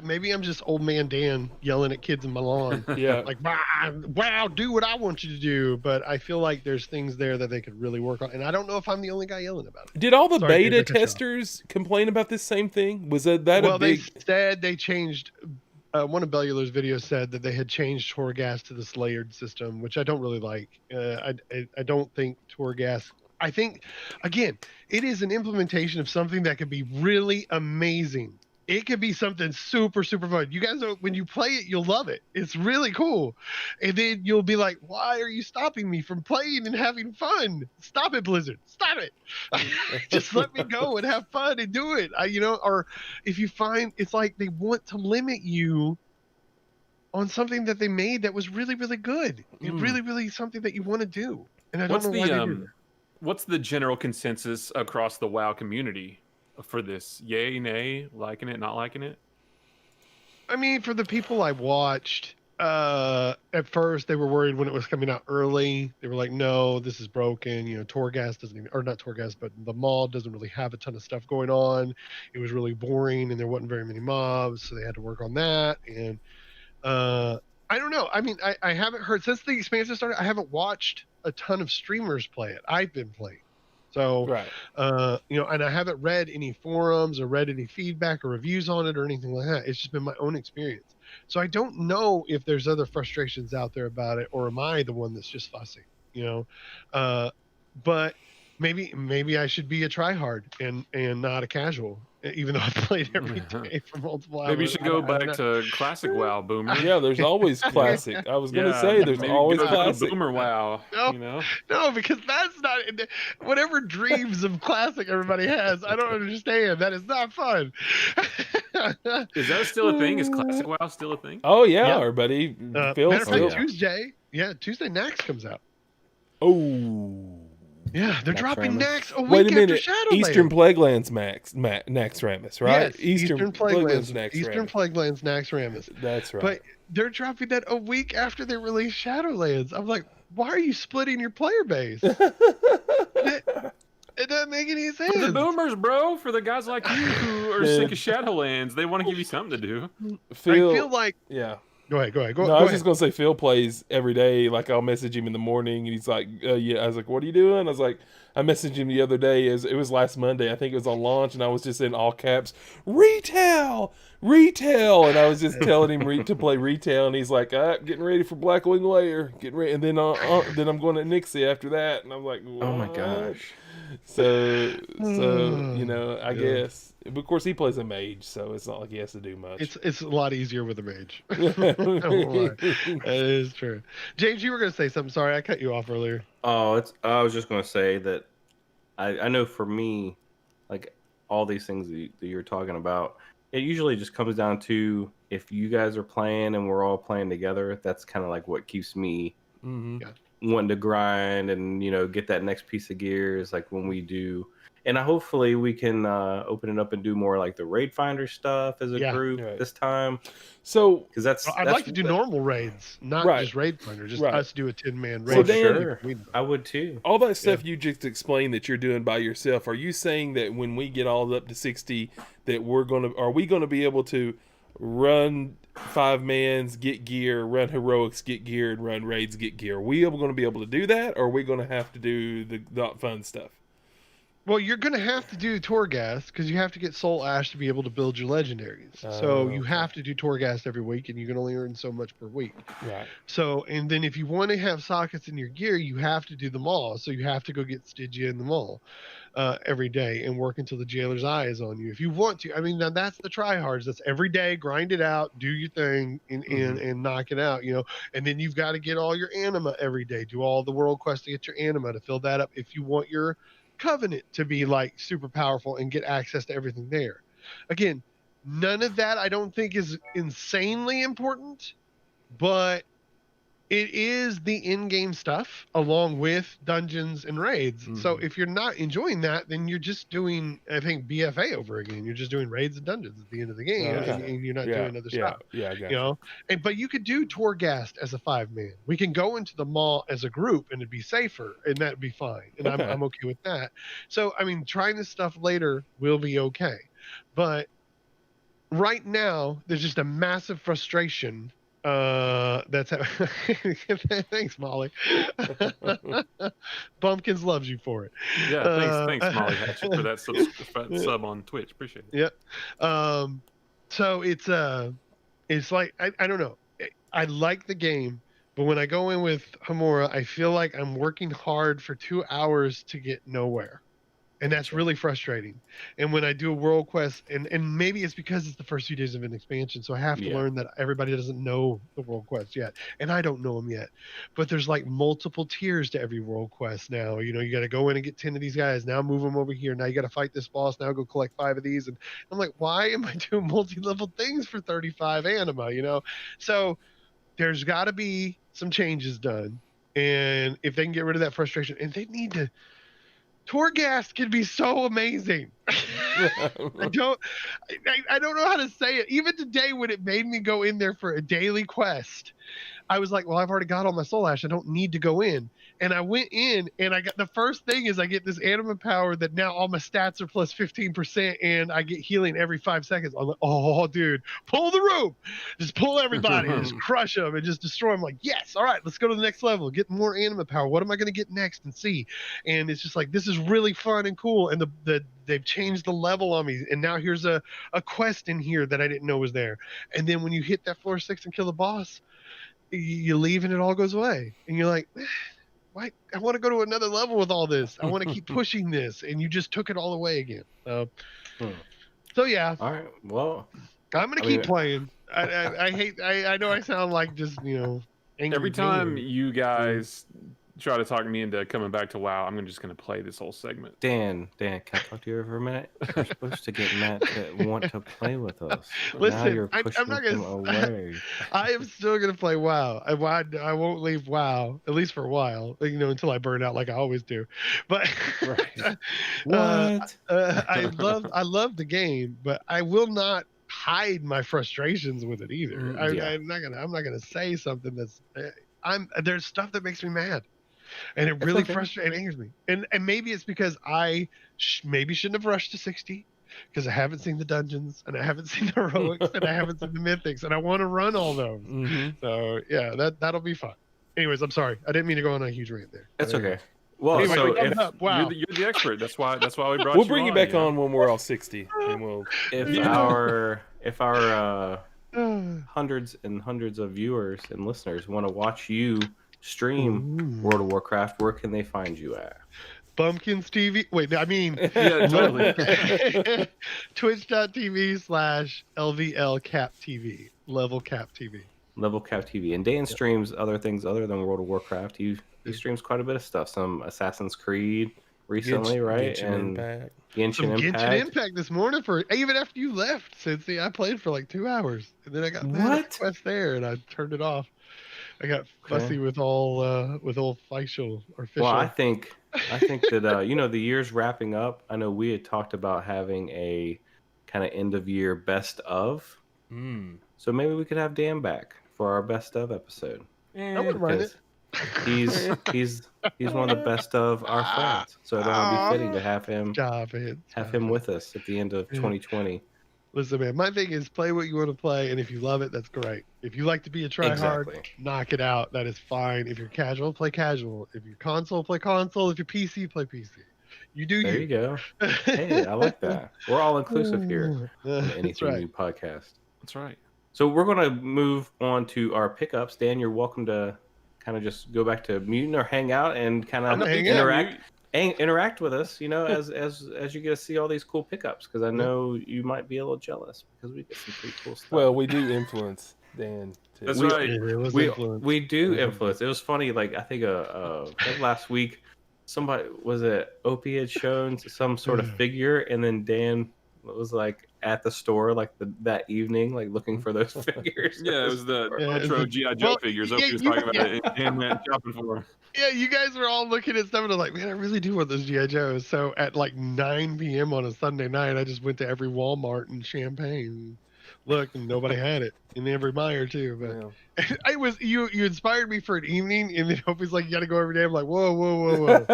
Maybe I'm just old man Dan yelling at kids in my lawn. Like, wow, do what I want you to do. But I feel like there's things there that they could really work on. And I don't know if I'm the only guy yelling about it. Did all the beta testers complain about this same thing? Was that a big... they said they changed... one of Bellular's videos said that they had changed Torghast to this layered system, which I don't really like. I don't think Torghast... I think, again, it is an implementation of something that could be really amazing. It could be something super, super fun. You guys know, when you play it, you'll love it. It's really cool. And then you'll be like, why are you stopping me from playing and having fun? Stop it, Blizzard. Stop it. Just let me go and have fun and do it. Or if you find it's like they want to limit you on something that they made that was really, really good. Really, really something that you want to do. And I don't know why they do that. What's the general consensus across the WoW community for this? Yay, nay, liking it, not liking it? I mean, for the people I watched, at first they were worried when it was coming out early. They were like, no, this is broken. You know, Torghast doesn't even, or not Torghast, but the mall doesn't really have a ton of stuff going on. It was really boring and there wasn't very many mobs, so they had to work on that. And I don't know. I mean, I haven't heard since the expansion started. I haven't watched a ton of streamers play it. I've been playing. So, Right. you know, and I haven't read any forums or read any feedback or reviews on it or anything like that. It's just been my own experience. So I don't know if there's other frustrations out there about it, or am I the one that's just fussy, you know? But maybe I should be a tryhard and not a casual, even though I've played every day for multiple hours. Maybe you should go back to classic WoW, Boomer. Yeah, there's always classic. I was gonna say there's maybe always go to classic. Boomer WoW. No. You know, No, because that's not whatever dreams of classic everybody has. I don't understand. That is not fun. is that still a thing? Is classic WoW still a thing? Oh yeah, Yeah. our buddy Phil. Matter of fact, yeah. Tuesday Nax comes out. Oh. Yeah, they're Nax dropping Ramus. Nax a week Wait a after minute. Shadowlands. Eastern Plaguelands Naxxramas, right? Yes, Eastern Plaguelands Eastern Naxxramas. Plaguelands Naxxramas. That's right. But they're dropping that a week after they release Shadowlands. I'm like, why are you splitting your player base? It doesn't make any sense. For the boomers, bro. For the guys like you who are sick of Shadowlands, they want to give you something to do. Phil, I feel like. yeah. Go ahead. No, I Go was ahead. just gonna say Phil plays every day. Like I'll message him in the morning, and he's like, "Yeah." I was like, "What are you doing?" I was like, "I messaged him the other day. It was last Monday. I think it was on launch, and I was just in all caps, retail, and I was just telling him to play retail, and he's like, "Getting ready for Blackwing Lair, getting ready, and then I'm going to Nixie after that." And I'm like, what? Oh my gosh. So you know, I guess. But of course, he plays a mage, so it's not like he has to do much. It's a lot easier with a mage. That is true. James, you were going to say something. Sorry, I cut you off earlier. Oh, I was just going to say that I know for me, like all these things that you're talking about, it usually just comes down to if you guys are playing and we're all playing together. That's kind of like what keeps me wanting to grind and, you know, get that next piece of gear is like when we do. And hopefully we can open it up and do more like the raid finder stuff as a group this time. So, because I'd like to do normal raids, not just raid finder. Just us do a 10-man raid. So Dan, sure. I would too. All that stuff you just explained that you're doing by yourself. Are you saying that when we get all up to 60, that are we gonna be able to run 5-mans, get gear, run heroics, get gear, and run raids, get gear? Are we going to be able to do that, or are we going to have to do the not fun stuff? Well, you're going to have to do Torghast because you have to get Soul Ash to be able to build your legendaries. So you have to do Torghast every week, and you can only earn so much per week. Right. So, and then if you want to have sockets in your gear, you have to do them all. So you have to go get Stygia in the mall every day and work until the jailer's eye is on you. If you want to, I mean, now that's the tryhards. That's every day, grind it out, do your thing, and knock it out, you know. And then you've got to get all your anima every day. Do all the world quests to get your anima to fill that up if you want your Covenant to be like super powerful and get access to everything there. Again, none of that I don't think is insanely important, but it is the in-game stuff along with dungeons and raids. So if you're not enjoying that, then you're just doing, I think, BFA over again. You're just doing raids and dungeons at the end of the game, and you're not doing other stuff. Yeah, I got you know. But you could do Torghast as a 5-man. We can go into the mall as a group, and it'd be safer, and that'd be fine. And I'm okay with that. So I mean, trying this stuff later will be okay, but right now there's just a massive frustration. That's how. Thanks, Molly. Bumpkins loves you for it. Yeah, thanks, Molly Hatchet, for that sub on Twitch. Appreciate it. Yeah. So it's like I don't know. I like the game, but when I go in with Hamura, I feel like I'm working hard for 2 hours to get nowhere. And that's really frustrating. And when I do a world quest, and maybe it's because it's the first few days of an expansion, so I have to learn that everybody doesn't know the world quest yet. And I don't know them yet. But there's like multiple tiers to every world quest now. You know, you got to go in and get 10 of these guys. Now move them over here. Now you got to fight this boss. Now go collect 5 of these. And I'm like, why am I doing multi-level things for 35 anima, you know? So there's got to be some changes done. And if they can get rid of that frustration, and they need to... Torghast can be so amazing. I don't know how to say it. Even today, when it made me go in there for a daily quest, I was like, well, I've already got all my soul ash. I don't need to go in. And I went in, and I got the first thing is I get this anima power that now all my stats are plus 15%, and I get healing every 5 seconds. I'm like, oh, dude, pull the rope. Just pull everybody, and just crush them, and just destroy them. Like, yes, all right, let's go to the next level. Get more anima power. What am I going to get next and see? And it's just like, this is really fun and cool. And they've changed the level on me. And now here's a quest in here that I didn't know was there. And then when you hit that floor 6 and kill the boss, you leave and it all goes away. And you're like, why? I want to go to another level with all this. I want to keep pushing this. And you just took it all away again. So yeah. All right. Well, I'm going to keep playing. I know I sound like just, angry. Every time you guys try to talk me into coming back to WoW, I'm just going to play this whole segment. Dan, can I talk to you for a minute? You're supposed to get Matt to want to play with us. Listen, now you're I'm pushing not him gonna. away. I am still gonna play WoW. I won't leave WoW at least for a while. Until I burn out like I always do. But What? I love the game, but I will not hide my frustrations with it either. I'm not gonna say something that's. There's stuff that makes me mad. And it really frustrates and angers me. And maybe it's because I maybe shouldn't have rushed to 60 because I haven't seen the dungeons and I haven't seen the heroics and I haven't seen the mythics and I want to run all those. So yeah, that'll be fun. Anyways, I'm sorry. I didn't mean to go on a huge rant there. That's okay. Well, anyway, so you're the expert. That's why we brought you. We'll bring you back on when we're all 60, and we'll. If our hundreds and hundreds of viewers and listeners want to watch you stream World of Warcraft, where can they find you at? Bumpkins TV. Wait, I mean, yeah, totally. Twitch.tv/LVLCapTV. Level Cap TV. Level Cap TV. And Dan streams other things other than World of Warcraft. He streams quite a bit of stuff. Some Assassin's Creed recently, right? Genshin Impact Impact this morning even after you left, Cincy. I played for like 2 hours, and then I got a quest there, and I turned it off. I got fussy with old Facial or Fischl. Well, I think that the year's wrapping up. I know we had talked about having a kind of end of year best of. So maybe we could have Dan back for our best of episode. I wouldn't mind it. He's one of the best of our friends. So it would be fitting to have him with us at the end of 2020. Listen, man, my thing is play what you want to play, and if you love it, that's great. If you like to be a tryhard, knock it out. That is fine. If you're casual, play casual. If you're console, play console. If you're PC, play PC. You do There you go. Hey, I like that. We're all inclusive here on the Anything New podcast. That's right. So we're going to move on to our pickups. Dan, you're welcome to kind of just go back to muting or hang out and kind of interact with us, as you get to see all these cool pickups, because I know you might be a little jealous because we get some pretty cool stuff. Well, we do influence Dan too. That's right. We do influence. It was funny, like I think last week somebody Opey had shown some sort of figure, and then Dan was like at the store like that evening, like looking for those figures. Yeah, it was the Ultra G.I. Joe figures. Opey was talking about it and went shopping for them. Yeah, you guys were all looking at stuff and I'm like, man, I really do want those G.I. Joes. So at like 9 p.m. on a Sunday night, I just went to every Walmart in Champaign, looked, and nobody had it. In every Meyer too. But I was you inspired me for an evening, and then Opie's like, you gotta go every day. I'm like, whoa.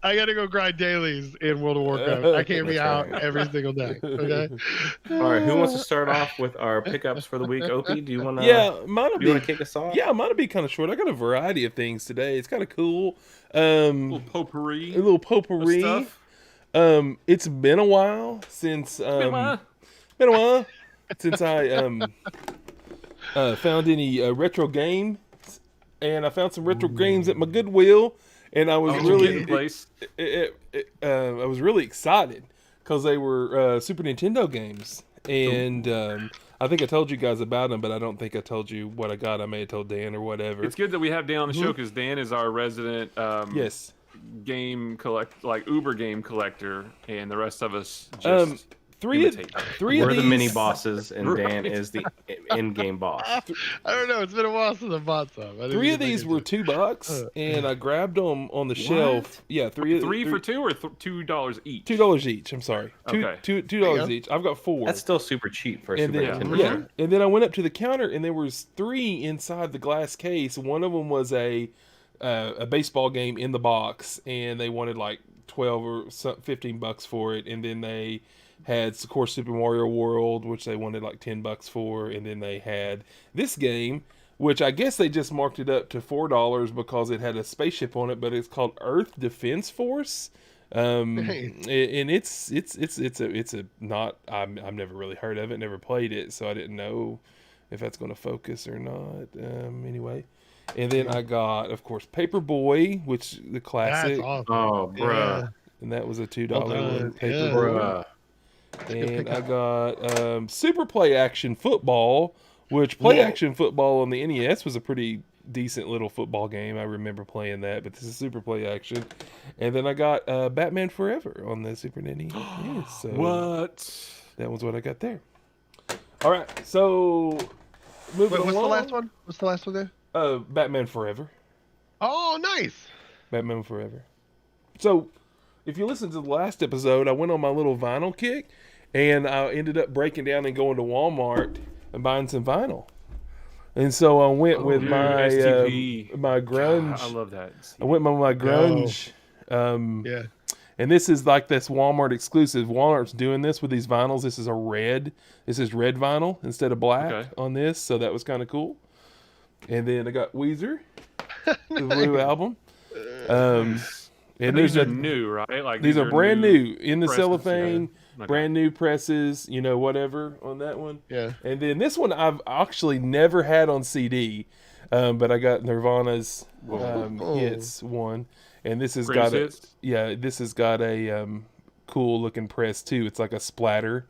I gotta go grind dailies in World of Warcraft. I can't be out every single day. Okay. All right, who wants to start off with our pickups for the week? Opie, do you want to? Yeah, mine want to kick us off? Yeah, mine will be kind of short. I got a variety of things today. It's kind of cool. A little potpourri. Stuff. It's been a while since since I found any retro games, and I found some retro games at my Goodwill, and I was I was really excited because they were Super Nintendo games, and I think I told you guys about them, but I don't think I told you what I got. I may have told Dan or whatever. It's good that we have Dan on the show because Dan is our resident game Uber game collector, and the rest of us just Three of We're these the mini bosses, and Dan Right. is the in-game boss. I don't know. It's been a while since I bought some. I didn't Three get of back these into were it. $2, and I grabbed them on the shelf. Yeah, Three for two or $2 each? $2 each. I'm sorry, Okay. $2 each. I've got 4. That's still super cheap for a and Super then Nintendo. yeah, and then I went up to the counter, and there was 3 inside the glass case. One of them was a baseball game in the box, and they wanted like 12 or $15 for it. And then they had, of course, Super Mario World, which they wanted like $10 for, and then they had this game, which I guess they just marked it up to $4 because it had a spaceship on it, but it's called Earth Defense Force. Nice. And it's a not I've never really heard of it, never played it, so I didn't know if that's going to focus or not. Anyway, and then I got, of course, Paperboy, which the classic, That's awesome. Oh, bruh. and that was a $2 Well one. done, Paperboy. Bruh. And I got Super Play Action Football, which Play Action Football on the NES was a pretty decent little football game. I remember playing that, but this is Super Play Action. And then I got Batman Forever on the Super NES. Yeah, so What? that was what I got there. All right, so moving Wait, what's the along. last one? What's the last one there? Batman Forever. Oh, nice. Batman Forever. So, if you listen to the last episode, I went on my little vinyl kick, and I ended up breaking down and going to Walmart and buying some vinyl. And so I went with dude, my STP. my grunge. God, I love that. I went with my grunge. Yeah. And this is like this Walmart exclusive. Walmart's doing this with these vinyls. This is red vinyl instead of black on this. So that was kind of cool. And then I got Weezer, the Blue album. And these are new, right? Like these are brand new in the presses, cellophane, yeah. Okay. brand new presses, whatever on that one. Yeah. And then this one I've actually never had on CD, but I got Nirvana's hits one, and this has Greatest got hits? this has got a cool looking press too. It's like a splatter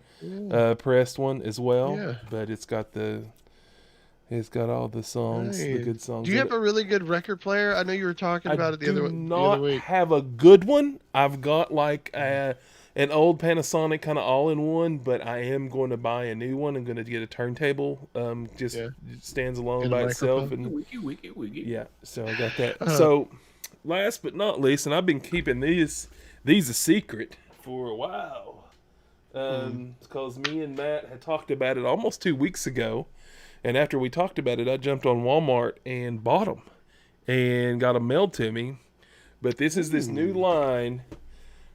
pressed one as well, Yeah. but it's got all the songs, the Nice. good songs. Do you in have it. a really good record player? I know you were talking about it the other week. Have a good one. I've got like an old Panasonic kind of all-in-one, but I am going to buy a new one. I'm going to get a turntable. It stands alone And a by itself, microphone. and yeah. So I got that. So last but not least, and I've been keeping these a secret for a while, because me and Matt had talked about it almost 2 weeks ago. And after we talked about it, I jumped on Walmart and bought them and got them mailed to me. But this is this new line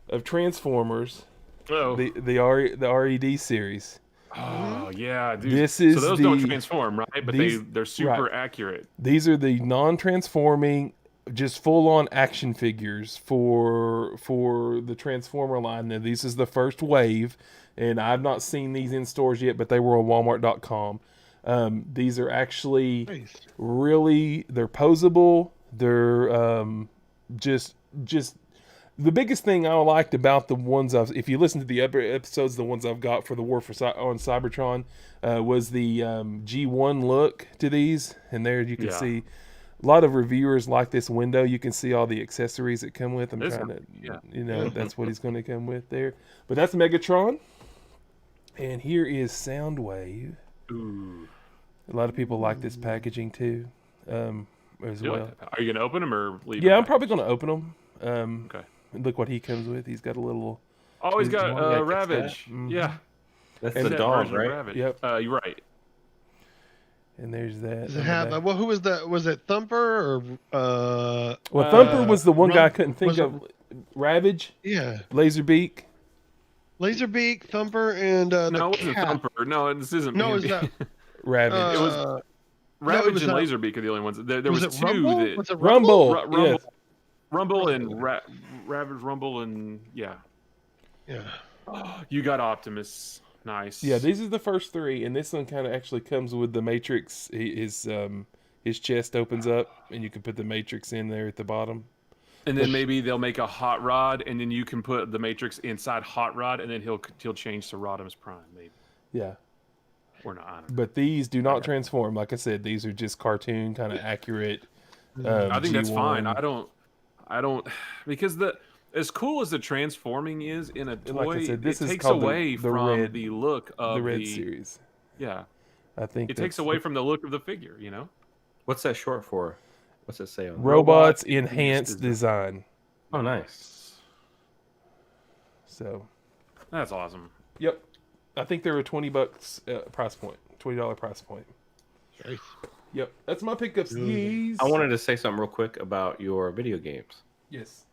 of Transformers, the RED series. Oh yeah, dude. This is so those don't transform, right? But they're super right. accurate. These are the non-transforming, just full-on action figures for the Transformer line. Now, this is the first wave, and I've not seen these in stores yet, but they were on Walmart.com. These are actually they're posable. They're just the biggest thing I liked about the ones if you listen to the other episodes, the ones I've got for the War on Cybertron, was the G1 look to these. And there you can see a lot of reviewers like this window. You can see all the accessories that come with them. That's what he's going to come with there. But that's Megatron. And here is Soundwave. Ooh. A lot of people like this packaging too, as well. Are you gonna open them or leave? Yeah, them I'm probably gonna open them. Okay. Look what he comes with. He's got a little. Oh, he's got Yeah, Ravage. Mhm. Yeah, That's And the that dog, version of right? Ravage. Yep. You're right. And there's that. Does it have? Well, who was that? Was it Thumper or? Well, Thumper was the one guy I couldn't think was of. Ravage, Yeah, Laserbeak. Laserbeak, Thumper, and No, the it wasn't cat. Thumper. No, this isn't. No, is Mandy. that Ravage. It was Ravage was and that- Laserbeak are the only ones. There was it two. Rumble? That, Was it Rumble. Rumble, Yes. Rumble and Ravage, Rumble, and yeah. Yeah. You got Optimus. Nice. Yeah, these are the first 3, and this one kind of actually comes with the Matrix. His chest opens up, and you can put the Matrix in there at the bottom. And then maybe they'll make a Hot Rod, and then you can put the Matrix inside Hot Rod, and then he'll change to Rodimus Prime, maybe. Yeah. Or not. I don't know. But these do not transform. Like I said, these are just cartoon, kind of accurate. I think that's G1. fine. I don't because as cool as the transforming is in a And toy, like I said, this it is takes called away the from red, the look of the red series. Yeah, I think it takes that's away from the look of the figure. You know, What's that short for? What's it say on? robots Robot enhanced design. Oh, nice. So, That's awesome. yep, I think they're a $20 price point, $20 price point. Nice. Yep, that's my pickups. Yes. I wanted to say something real quick about your video games. Yes.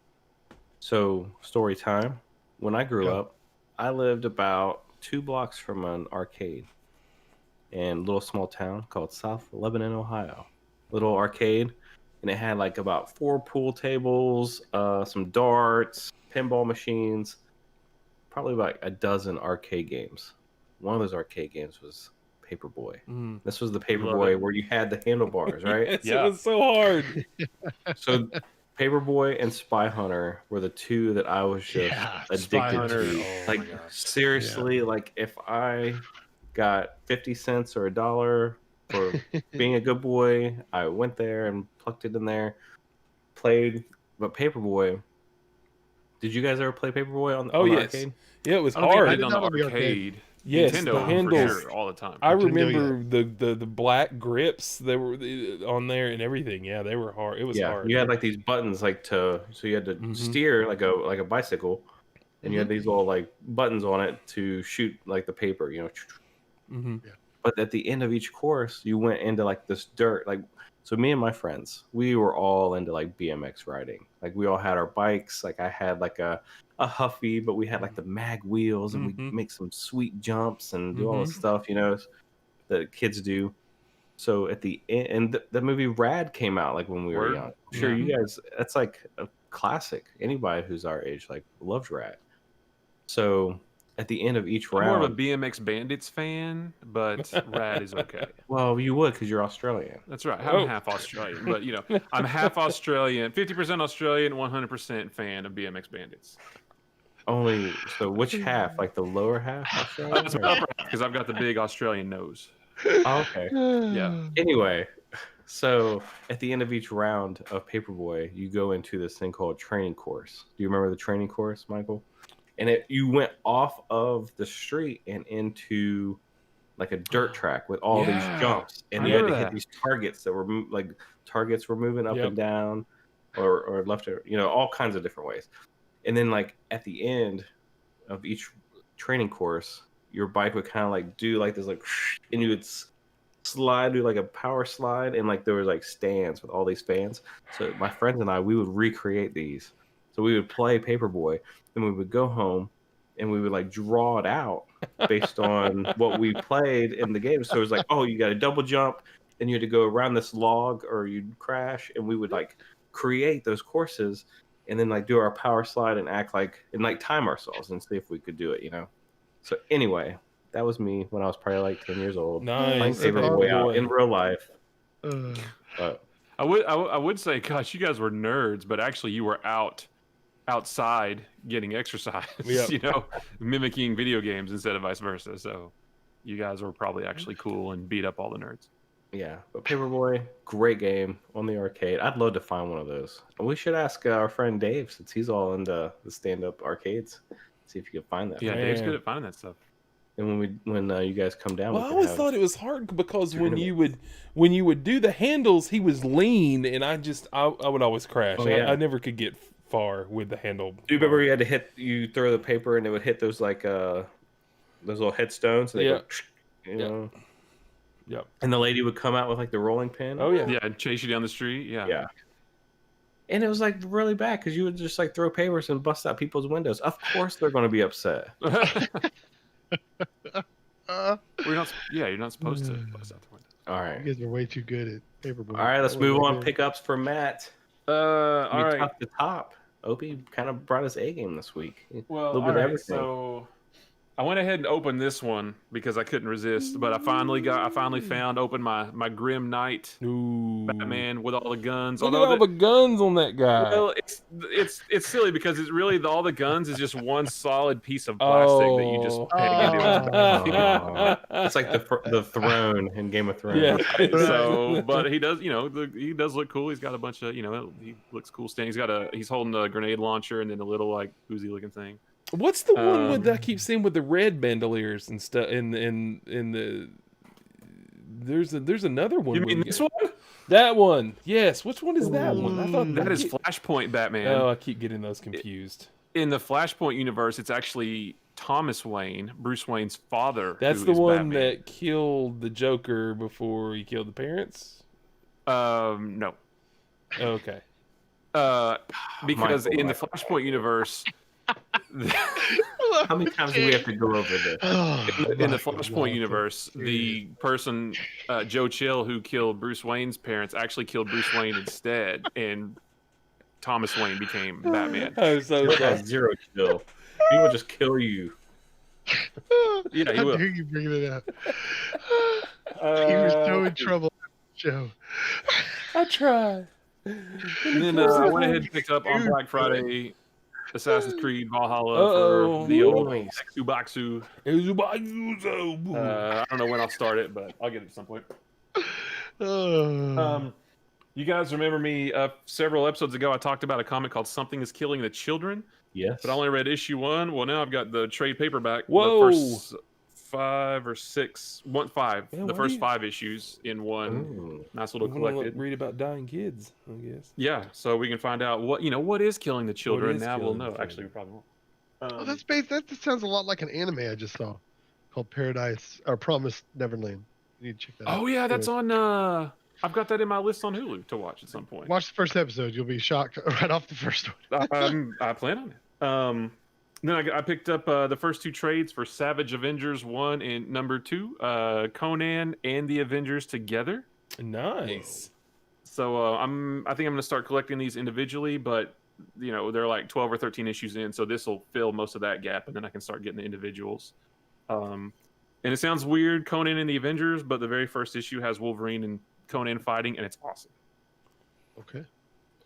So, story time. When I grew Go. up, I lived about 2 blocks from an arcade in a little small town called South Lebanon, Ohio. Little arcade, and it had like about 4 pool tables, some darts, pinball machines, probably about a dozen arcade games. One of those arcade games was Paperboy. Mm. This was the Love Paperboy it. where you had the handlebars, right? Yes, Yeah. it was so hard. So Paperboy and Spy Hunter were the 2 that I was just Yeah, addicted Spy Hunter. to. Oh Like my gosh. seriously, like if I got 50 cents or $1 for being a good boy, I went there and plucked it in there, played. But Paperboy, did you guys ever play Paperboy on Oh, the yes. arcade? Yeah, it was I don't think I hard. did on not the on the arcade. arcade. Yes, Nintendo the for handles. sure, all the time. I Nintendo, remember the black grips that were on there and everything. Yeah, they were hard. It was Yeah, hard. you had like these buttons like so you had to Mhm. steer like a bicycle, and you had these little like buttons on it to shoot like the paper, Mm-hmm. But at the end of each course, you went into like this dirt. Like, so me and my friends, we were all into like BMX riding. Like we all had our bikes. Like I had like a Huffy, but we had like the mag wheels, and Mhm. we'd make some sweet jumps and do all Mhm. this stuff, that kids do. So at the end, and the movie Rad came out like when we were Word. young. I'm sure Yeah. you guys, that's like a classic. Anybody who's our age like loves Rad. So at the end of each I'm more of a round, BMX Bandits fan, but Rad is okay. well, you would because you're Australian. That's right. I'm Oh. half Australian, but I'm half Australian, 50% Australian, 100% fan of BMX Bandits. Only so which half? Like the lower half Australian? That's my upper half because I've got the big Australian nose. Oh, okay. Yeah. Anyway, so at the end of each round of Paperboy, you go into this thing called training course. Do you remember the training course, Michael? And you went off of the street and into like a dirt track with all these Yeah, jumps, and I you had to remember hit that. these targets that were like targets were moving up Yep. and down, or left, or all kinds of different ways. And then like at the end of each training course, your bike would kind of like do like this, like, and you would slide, do like a power slide, and like there was like stands with all these fans. So my friends and I, we would recreate these. So we would play Paperboy, then we would go home, and we would like draw it out based on what we played in the game. So it was like, oh, you got a double jump, and you had to go around this log, or you'd crash, and we would like create those courses, and then like do our power slide and act like and like time ourselves and see if we could do it. So anyway, that was me when I was probably like 10 years old. Playing Nice. Paperboy out in real life. Uh, But I would say, gosh, you guys were nerds, but actually you were outside getting exercise, Yep. Mimicking video games instead of vice versa. So you guys were probably actually cool and beat up all the nerds. yeah, but Paperboy, great game on the arcade. I'd love to find one of those. We should ask our friend Dave, since he's all into the stand-up arcades, see if you can find that. Yeah, Man. Dave's good at finding that stuff. And when you guys come down, Well, we I can always have- thought it was hard because when you would do the handles, he was lean, and I would always crash. Oh, yeah. I never could get far with the handle. Do you remember you had to you throw the paper and it would hit those like those little headstones? And they Yeah. go, Yep. And the lady would come out with like the rolling pin. Oh yeah. Yeah, and chase you down the street. Yeah. Yeah. And it was like really bad because you would just like throw papers and bust out people's windows. Of course they're going to be upset. You're not supposed to bust out the window. All you right. guys are way too good at Paperboy. All right, let's I move wasn't on. good. Pickups for Matt. All right. Top to top. Opie kind of brought his A game this week. Well, little bit of everything. So I went ahead and opened this one because I couldn't resist, but I finally opened my Grim Knight Ooh. Batman with all the guns. Look at all the guns on that guy. Well, it's silly because it's really all the guns is just one solid piece of plastic that you just peg into. It's like the throne in Game of Thrones. Yeah. So, but he does, he does look cool. He's got a bunch of, he looks cool standing. He's holding a grenade launcher and then a little like Uzi looking thing. What's the one with I keep seeing with the red bandoliers and stuff? In the there's another one. You mean this one? That one, yes. Which one is that one? I thought that is Flashpoint Batman. Oh, I keep getting those confused. In the Flashpoint universe, it's actually Thomas Wayne, Bruce Wayne's father. That's the one that killed the Joker before he killed the parents. No. Okay. Because in the Flashpoint universe. How many times do we have to go over this? In the Flashpoint universe, the person, Joe Chill, who killed Bruce Wayne's parents, actually killed Bruce Wayne instead, and Thomas Wayne became Batman. I'm so He has zero chill. He will just kill you. Yeah, he How will. dare you bring it up? He was so in trouble, Joe. I tried. And then I went ahead and picked up on Black Friday Assassin's Creed Valhalla for the old Exubaxu. I don't know when I'll start it, but I'll get it at some point. You guys remember me several episodes ago? I talked about a comic called "Something Is Killing the Children." Yes, but I only read issue 1. Well, now I've got the trade paperback. Whoa. The first 5 or 6, 5. Yeah, the first 5 issues in one. Ooh. Nice little I'm gonna collected. read about dying kids, I guess. Yeah, so we can find out what is killing the children. Now we'll know. the Actually, we probably won't. That's based. That sounds a lot like an anime I just saw, called Paradise or Promised Neverland. You need to check that out. Oh yeah, that's on. I've got that in my list on Hulu to watch at some point. Watch the first episode. You'll be shocked right off the first one. I plan on it. Then I picked up the first 2 trades for Savage Avengers 1 and number 2, Conan and the Avengers together. Nice. So I think I'm gonna start collecting these individually, but they're like 12 or 13 issues in, so this will fill most of that gap, and then I can start getting the individuals. And it sounds weird, Conan and the Avengers, but the very first issue has Wolverine and Conan fighting, and it's awesome. Okay.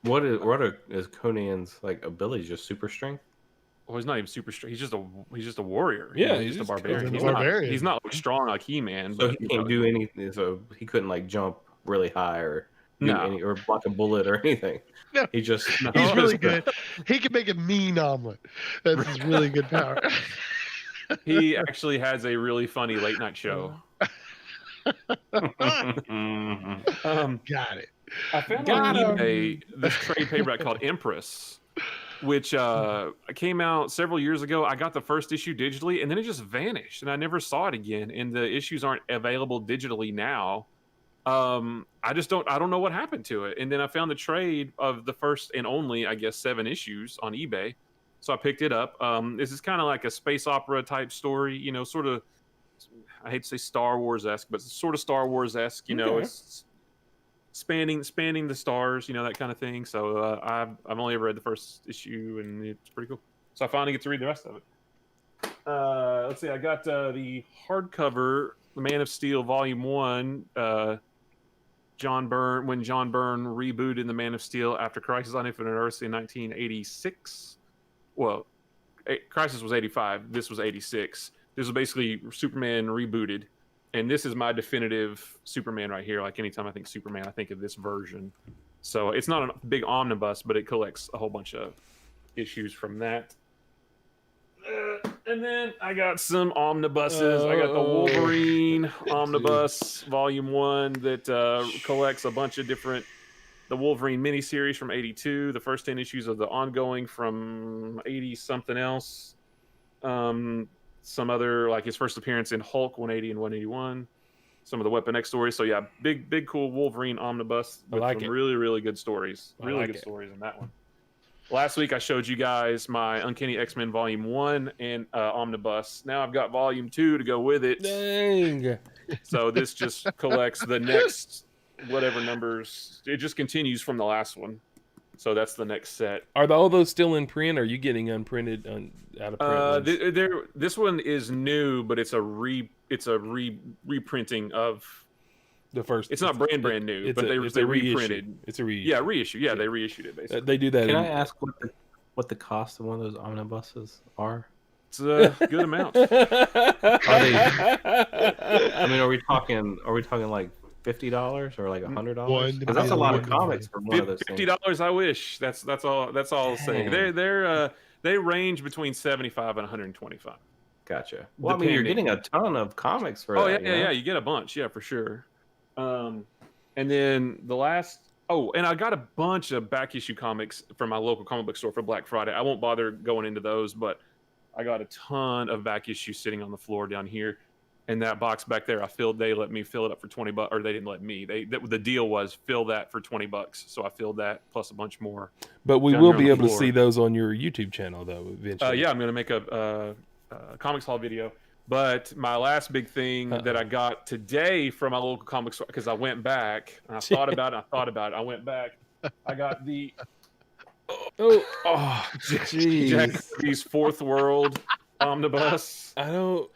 What is Conan's ability? Just super strength? Well, he's not even super strong. He's just a warrior. Yeah, he's just a just barbarian. He's not like strong like He-Man. So but he can't do anything. So he couldn't jump really high or or block a bullet or anything. No. He just He's really good. He can make a mean omelet. That's his really good power. He actually has a really funny late night show. Got it. I found on eBay this trade paperback called Empress, which came out several years ago. I got the first issue digitally, and then it just vanished, and I never saw it again. And the issues aren't available digitally now. I don't know what happened to it. And then I found the trade of the first and only, I guess, 7 issues on eBay. So I picked it up. This is kind of like a space opera type story, sort of, I hate to say Star Wars-esque, but sort of Star Wars-esque, it's spanning the stars, that kind of thing. So I've only ever read the first issue, and it's pretty cool. So I finally get to read the rest of it. Let's see, I got the hardcover, The Man of Steel Volume 1, when John Byrne rebooted The Man of Steel after Crisis on Infinite Earths in 1986. Well, Crisis was 85. This was 86. This was basically Superman rebooted. And this is my definitive Superman right here. Like anytime I think Superman, I think of this version. So it's not a big omnibus, but it collects a whole bunch of issues from that. And then I got some omnibuses. I got the Wolverine omnibus volume 1 that collects a bunch of different, the Wolverine miniseries from 82, the first 10 issues of the ongoing from 80 something else. Some other, like his first appearance in Hulk 180 and 181. Some of the Weapon X stories. So yeah, big cool Wolverine omnibus with some really, really good stories. Really good stories in that one. Last week I showed you guys my Uncanny X-Men Volume 1 and omnibus. Now I've got Volume 2 to go with it. Dang. So this just collects the next whatever numbers. It just continues from the last one. So that's the next set. Are all those still in print? Or are you getting unprinted out of print ones? This one is new, but it's a reprinting of The first. It's not brand new, but they reprinted. It's a reissue. Yeah, reissue. Yeah, they reissued it basically. They do that. Can I ask what the cost of one of those omnibuses are? It's a good amount. Are they, I mean, are we talking like $50 or like $100? Because that's a lot of comics for one of those things. $50. I wish. That's all. That's all I'll say. They range between 75 and 125. Gotcha. Well, I mean, you're getting a ton of comics for that. Yeah. You get a bunch. Yeah, for sure. And then the last. Oh, and I got a bunch of back issue comics from my local comic book store for Black Friday. I won't bother going into those, but I got a ton of back issues sitting on the floor down here. And that box back there, they let me fill it up for $20, or they didn't let me. The deal was fill that for $20, so I filled that plus a bunch more. But we will be able to see those on your YouTube channel, though. Eventually. Yeah, I'm going to make a comics haul video. But my last big thing that I got today from my local comic store, because I went back and I thought about it. I went back. I got the Jack Kirby's Fourth World omnibus. I don't.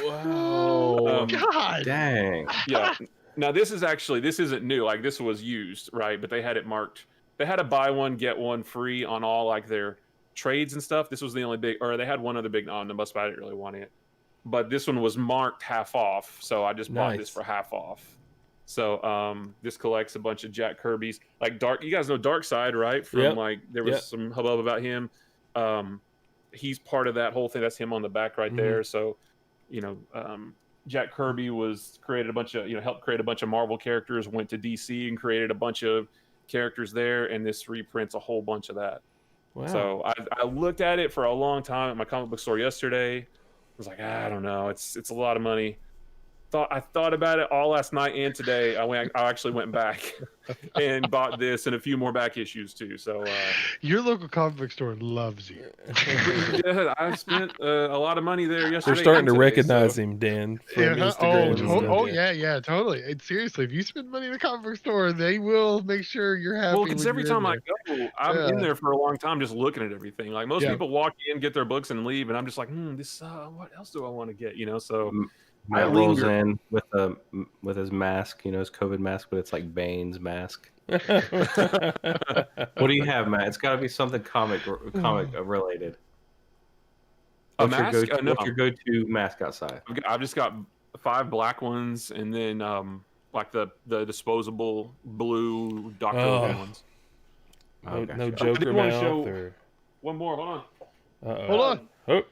Wow. God. Dang. Yeah. Now this isn't new. Like, this was used, right? But they had it marked. They had a buy one get one free on all like their trades and stuff. This was the only they had one other big omnibus, but I didn't really want it. But this one was marked half off, so I just bought this for half off. So this collects a bunch of Jack Kirby's, like you guys know Darkseid, right? From there was some hubbub about him. He's part of that whole thing. That's him on the back right there. So, Jack Kirby helped create a bunch of Marvel characters, went to DC and created a bunch of characters there, and this reprints a whole bunch of that. Wow. So I looked at it for a long time at my comic book store yesterday. I was like, I don't know, it's a lot of money. I thought about it all last night and today. I actually went back and bought this and a few more back issues too. So your local comic book store loves you. Yeah, I spent a lot of money there yesterday. They're starting to recognize him, Dan. From Instagram. Yeah, totally. And seriously, if you spend money in a comic book store, they will make sure you're happy. Well, because every time I go, I'm in there for a long time just looking at everything. Like most people walk in, get their books, and leave, and I'm just like, this. What else do I want to get? So. Matt rolls in with his mask, his COVID mask, but it's like Bane's mask. What do you have, Matt? It's got to be something comic related. What's your go-to mask outside? I've just got 5 black ones, and then like the disposable blue Dr. Who ones. No Joker mouth or one more. Hold on. Hold on. Oh.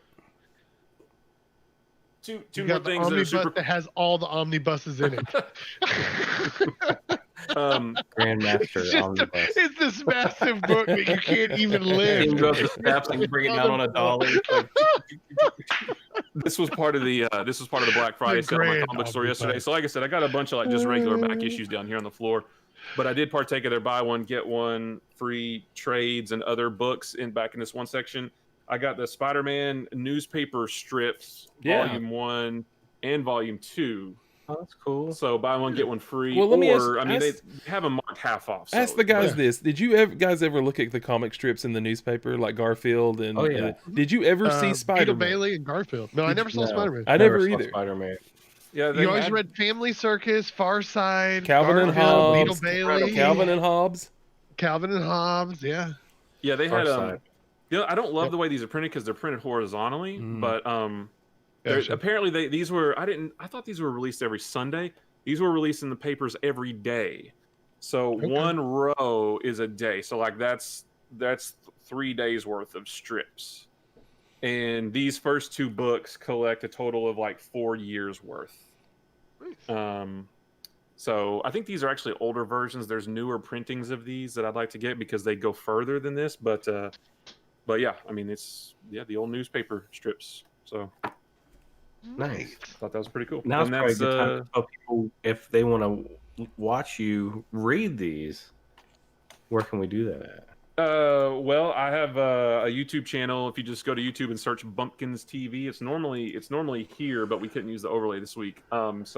Two more things that has all the omnibuses in it. Grandmaster omnibus. It's this massive book that you can't even lift. You go up the steps and you bring it down on a dolly. This was part of the Black Friday sale at my comic book store yesterday. So like I said, I got a bunch of just regular back issues down here on the floor. But I did partake of their buy one get one free trades and other books back in this one section. I got the Spider-Man newspaper strips, Volume 1 and Volume 2. Oh, that's cool. So buy one, get one free. Well, let me ask, they have them marked half off. So ask the guys this. Did you guys ever look at the comic strips in the newspaper, like Garfield? And did you ever see Spider-Man? Peter Bailey and Garfield. No, I never saw Spider-Man. I never either. Spider-Man. Yeah, you always read Family Circus, Far Side, Calvin and Hobbes, Beetle Bailey. Calvin and Hobbes, yeah. Yeah, they had I don't love the way these are printed because they're printed horizontally, but apparently these were I thought these were released every Sunday. These were released in the papers every day. So one row is a day. So like that's 3 days worth of strips. And these first 2 books collect a total of like 4 years worth. So I think these are actually older versions. There's newer printings of these that I'd like to get because they go further than this. But yeah, I mean it's the old newspaper strips. So nice. I thought that was pretty cool. Now it's probably a good time to tell people if they want to watch you read these. Where can we do that at? Well, I have a YouTube channel. If you just go to YouTube and search Bumpkins TV, it's normally here, but we couldn't use the overlay this week. Bumpkins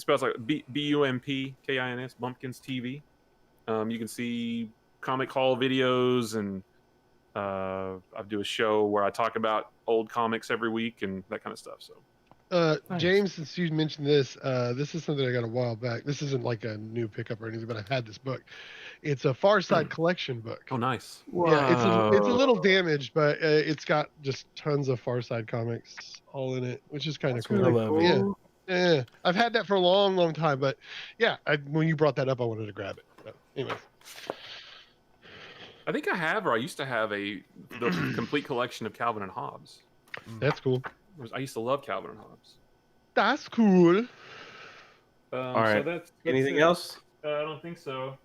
spells like Bumpkins, Bumpkins TV. You can see comic haul videos, and I do a show where I talk about old comics every week and that kind of stuff. So, Nice. James, since you mentioned this, this is something I got a while back. This isn't like a new pickup or anything, but I've had this book. It's a Far Side collection book. oh, nice. Yeah, it's a little Whoa. damaged, but it's got just tons of Far Side comics all in it, which is kind of That's cool. really I love it. cool. Yeah, I've had that for a long, long time, but yeah, when you brought that up, I wanted to grab it. But anyways, I think I have, or I used to have the complete collection of Calvin and Hobbes. that's cool. I used to love Calvin and Hobbes. That's cool. All right. So that's Anything it. else? I don't think so.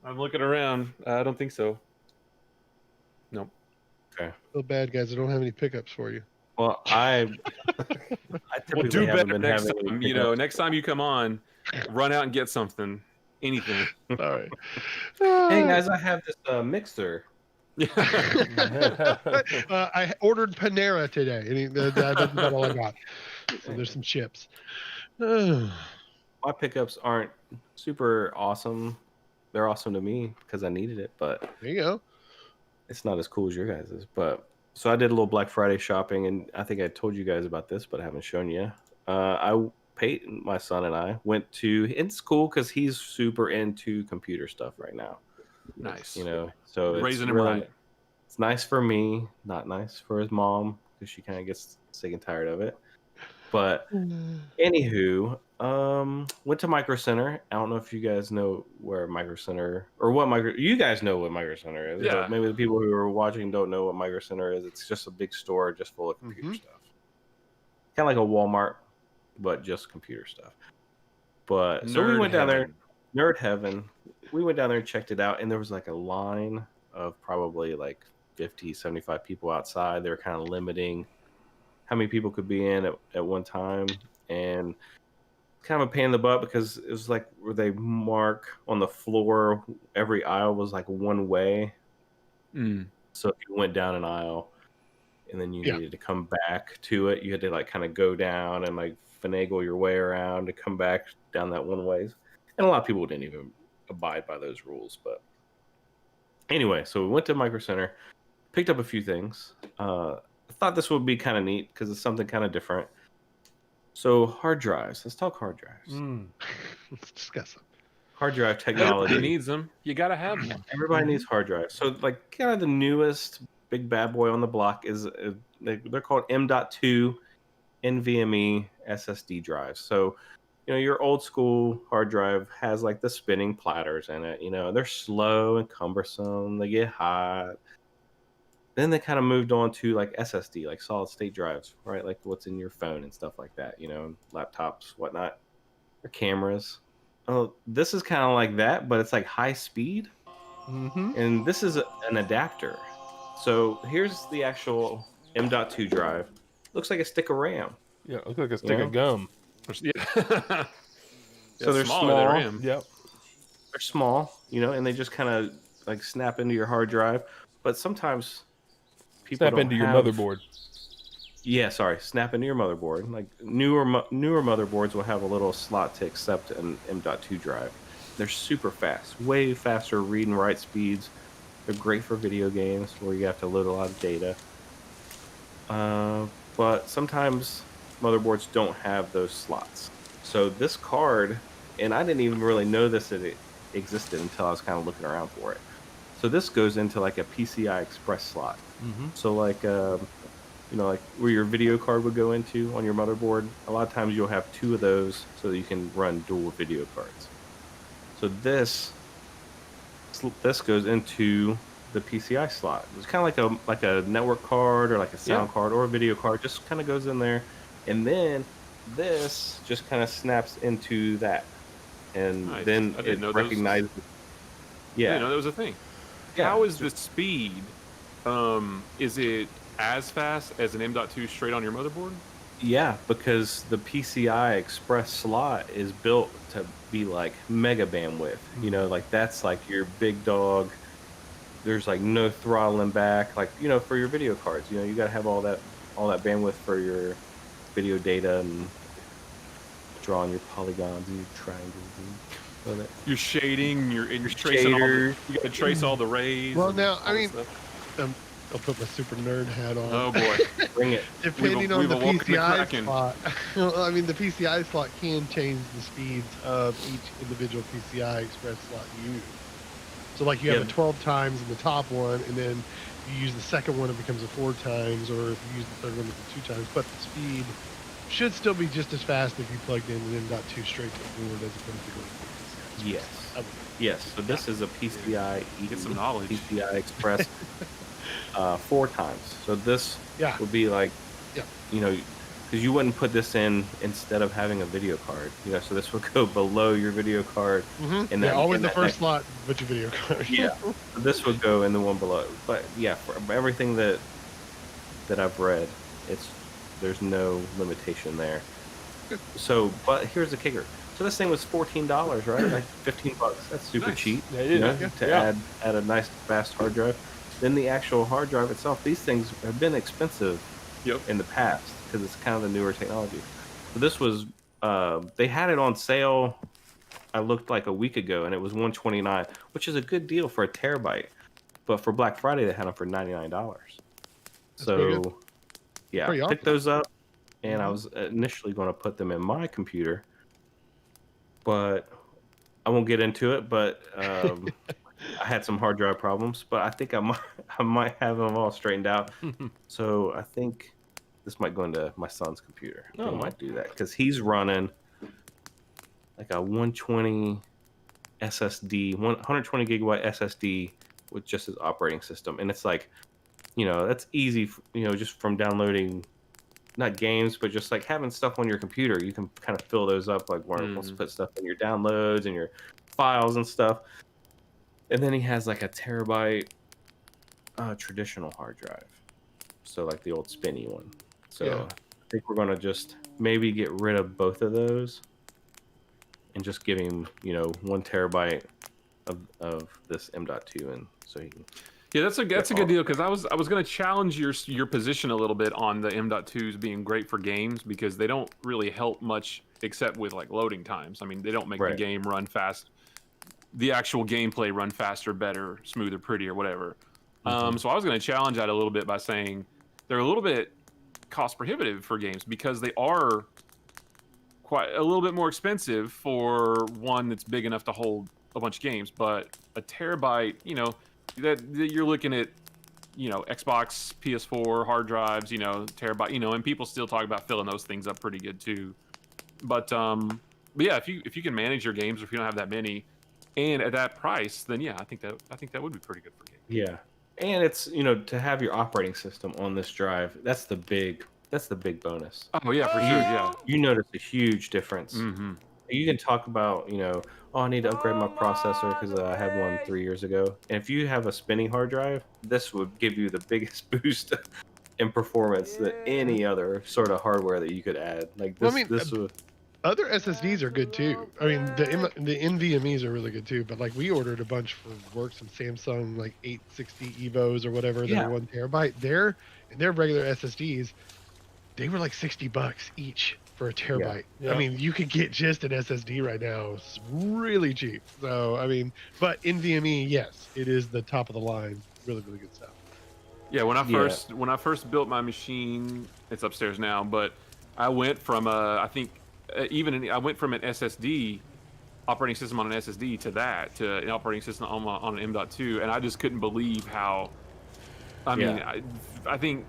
I'm looking around. I don't think so. Nope. Feel bad, guys. I don't have any pickups for you. Well, I We'll typically do haven't better been next having any time. pickups. Next time you come on, run out and get something. Anything. All right. Hey guys, I have this mixer. I ordered Panera today, and that's about all I got. So there's some chips. My pickups aren't super awesome. They're awesome to me because I needed it, but There you go. it's not as cool as your guys's. But so I did a little Black Friday shopping, and I think I told you guys about this, but I haven't shown you. Peyton, my son, and I went to. It's cool because he's super into computer stuff right now. Nice. So it's Raising him really, right. It's nice for me, not nice for his mom because she kind of gets sick and tired of it. But anywho, went to Micro Center. I don't know if you guys know where Micro Center or you guys know what Micro Center is. Yeah. But maybe the people who are watching don't know what Micro Center is. It's just a big store just full of computer stuff. Kind of like a Walmart, but just computer stuff. But so we went down there, nerd heaven. We went down there and checked it out, and there was like a line of probably like 50, 75 people outside. They were kind of limiting how many people could be in at one time, and kind of a pain in the butt because it was like where they mark on the floor, every aisle was like one way. So if you went down an aisle and then you needed to come back to it, you had to like kind of go down and like finagle your way around to come back down that one way. And a lot of people didn't even abide by those rules. But anyway, so we went to Micro Center, picked up a few things. I thought this would be kind of neat because it's something kind of different. So hard drives. Let's talk hard drives. Let's discuss them. Hard drive technology. Everybody needs them. You gotta have one. Everybody needs hard drives. So like kind of the newest big bad boy on the block is they're called M.2 NVMe SSD drives. So your old school hard drive has like the spinning platters in it. They're slow and cumbersome. They get hot. Then they kind of moved on to like SSD, like solid state drives, right? Like what's in your phone and stuff like that, laptops, whatnot, or cameras. Oh, this is kind of like that, but it's like high speed. And this is an adapter. So here's the actual M.2 drive. Looks like a stick of RAM. Yeah, it looks like a stick of gum. Yeah. So they're smaller small. than RAM. Yep. They're small, and they just kind of like snap into your hard drive. But sometimes people Snap into your motherboard. Yeah, sorry, snap into your motherboard. Like newer motherboards will have a little slot to accept an M.2 drive. They're super fast, way faster read and write speeds. They're great for video games where you have to load a lot of data. But sometimes motherboards don't have those slots. So this card, and I didn't even really know that it existed until I was kind of looking around for it. So this goes into like a PCI Express slot. So like, like where your video card would go into on your motherboard, a lot of times you'll have two of those so that you can run dual video cards. So this goes into the PCI slot. It's kind of like a network card or like a sound card or a video card. Just kind of goes in there, and then this just kind of snaps into that, and then it recognizes. Yeah, I didn't know that was a thing. Yeah. How is the speed? Is it as fast as an M.2 straight on your motherboard? Yeah, because the PCI Express slot is built to be like mega bandwidth. Like that's like your big dog. There's like no throttling back. Like for your video cards, you got to have all that bandwidth for your video data and drawing your polygons and your triangles. Your shading, you're tracing all Shaders. you got to trace all the rays. Well, and now, all I this mean, stuff. I'll put my super nerd hat on. Oh boy, Bring it. Depending on we've the awoken the PCI Kraken. slot, well, I mean, the PCI slot can change the speeds of each individual PCI Express slot you use. So, like, you have Yeah. a 12 times in the top one, and then you use the second one, it becomes a 4 times, or if you use the third one, it's a 2 times. But the speed should still be just as fast if you plugged in an M.2 straight to the board as opposed to going to PCI Express. Yes. I would- Yes. So this is a PCI Get some knowledge. PCI Express 4 times. So this Yeah. would be like, Yeah. you know, because you wouldn't put this in instead of having a video card. You know, so this would go below your video card. Mhm. And Yeah, then- always and the that first next- slot, but your video card. Yeah. So this would go in the one below. But yeah, for everything that I've read, there's no limitation there. So, but here's the kicker. So this thing was $14, right? Like $15. That's super Nice. cheap. Yeah, it you is. know, to add a nice fast hard drive. Then the actual hard drive itself. These things have been expensive Yep. in the past because it's kind of the newer technology. So this was they had it on sale. I looked like a week ago, and it was $129, which is a good deal for a terabyte. But for Black Friday, they had them for $99. pretty So good. yeah, Pretty picked awesome. those up, and I was initially going to put them in my computer, but I won't get into it. But I had some hard drive problems, but I think I might have them all straightened out. So I think this might go into my son's computer. I Oh. might do that because he's running like a 120 SSD, 120 gigabyte SSD with just his operating system, and it's like, you know, that's easy. You know, just from downloading, not games, but just like having stuff on your computer, you can kind of fill those up. Like, once you put stuff in your downloads and your files and stuff. And then he has like a terabyte traditional hard drive, so like the old spinny one. So Yeah. I think we're gonna just maybe get rid of both of those and just give him, you know, 1 terabyte of this M.2, and so he can. Yeah, that's a good deal because I was going to challenge your position a little bit on the M.2s being great for games because they don't really help much except with like loading times. I mean, they don't make the Right. game run fast, the actual gameplay run faster, better, smoother, prettier, whatever. So I was going to challenge that a little bit by saying they're a little bit cost prohibitive for games because they are quite a little bit more expensive for one that's big enough to hold a bunch of games, but a terabyte, you know, that you're looking at, you know, Xbox, PS4 hard drives, you know, terabyte, you know, and people still talk about filling those things up pretty good too. But yeah, if you can manage your games, or if you don't have that many, and at that price, then yeah, I think that would be pretty good for games. Yeah, and it's, you know, to have your operating system on this drive. That's the big bonus. Oh yeah, for sure. Yeah. You notice a huge difference. Mm-hmm. You can talk about, you know, oh, I need to upgrade my processor because I had one 3 years ago. And if you have a spinning hard drive, this would give you the biggest boost in performance than any other sort of hardware that you could add. Like this, Well, I mean, this would. Other SSDs are good too. I mean, the NVMe's are really good too. But like, we ordered a bunch for work, some Samsung like 860 Evos or whatever that Yeah. are 1 terabyte. Their regular SSDs, they were like $60 each for a terabyte. Yeah. I mean, you could get just an SSD right now. It's really cheap. So I mean, but NVMe, yes, it is the top of the line. Really, really good stuff. Yeah, when I first built my machine, it's upstairs now, but I went from I went from an SSD operating system on an SSD to an operating system on an M.2, and I just couldn't believe how. I mean, I think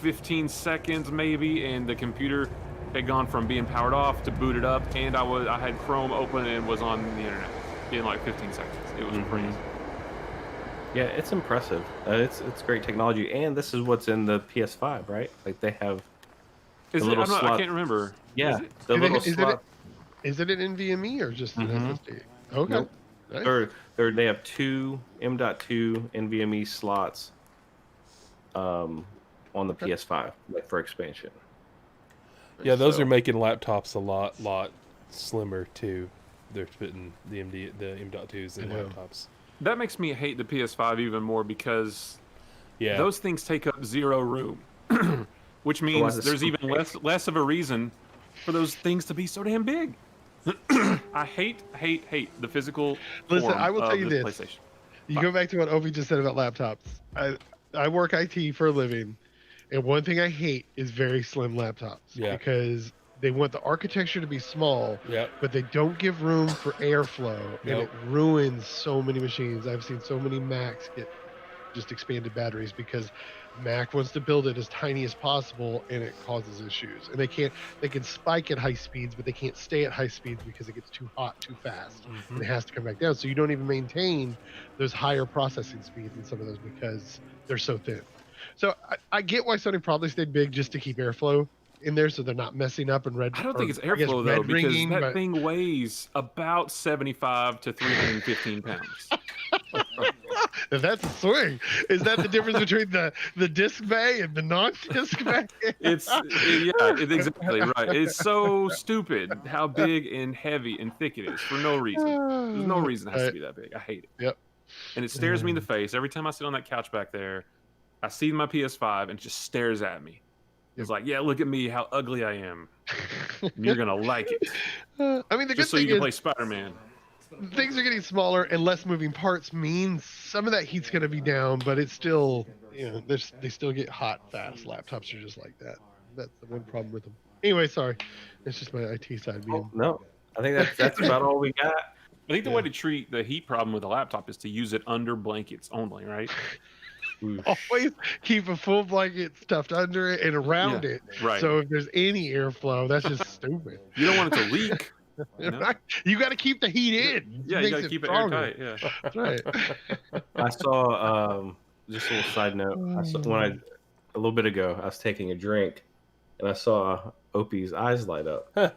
15 seconds maybe, and the computer had gone from being powered off to booted up, and I had Chrome open and was on the internet in like 15 seconds. It was crazy. Yeah, it's impressive. It's great technology, and this is what's in the PS5, right? Like they have. Is The it? little I slot. can't remember. Yeah, Is it? the little slot. Is it an NVMe or just an Mhm. SSD? Okay. Nope. Nice. They have 2 M.2 NVMe slots on the PS5, like for expansion. Yeah, those So- are making laptops a lot slimmer too. They're putting the M.2s in I know. laptops. That makes me hate the PS5 even more because Yeah, those things take up zero room, which why means is it there's so even big? less of a reason for those things to be so damn big. I hate the physical Listen, form I will of tell you the this. PlayStation. You go back to what Opie just said about laptops. I work IT for a living, and one thing I hate is very slim laptops. Yeah. Because they want the architecture to be small, Yep. but they don't give room for airflow, and Nope. it ruins so many machines. I've seen so many Macs get just expanded batteries because Mac wants to build it as tiny as possible, and it causes issues. And they can spike at high speeds, but they can't stay at high speeds because it gets too hot too fast, and it has to come back down. So you don't even maintain those higher processing speeds in some of those because they're so thin. So I get why Sony probably stayed big just to keep airflow in there, so they're not messing up and I don't think it's airflow though, because ringing, that but thing weighs about 75 to 315 pounds. if that's a swing, is that the difference between the disc bay and the non-disc bay? Exactly right. It's so stupid how big and heavy and thick it is for no reason. There's no reason it has to be that big. I hate it. Yep. And it stares me in the face every time I sit on that couch back there. I see my PS5 and it just stares at me. It's like, yeah, look at me, how ugly I am. And you're gonna like it. I mean, the Just good so you thing can is play Spider-Man. things are getting smaller and less moving parts means some of that heat's going to be down, but it's still, they still get hot fast. Laptops are just like that. That's the one problem with them. Anyway, sorry. It's just my IT side being. Oh, no, I think that's about all we got. I think the way to treat the heat problem with a laptop is to use it under blankets only, right? Always keep a full blanket stuffed under it and around it. Right. So if there's any airflow, that's just stupid. You don't want it to leak. You got to keep the heat in. Yeah, you got to keep it airtight. Yeah. That's right. I saw just a little side note. A little bit ago, I was taking a drink, and I saw Opie's eyes light up. For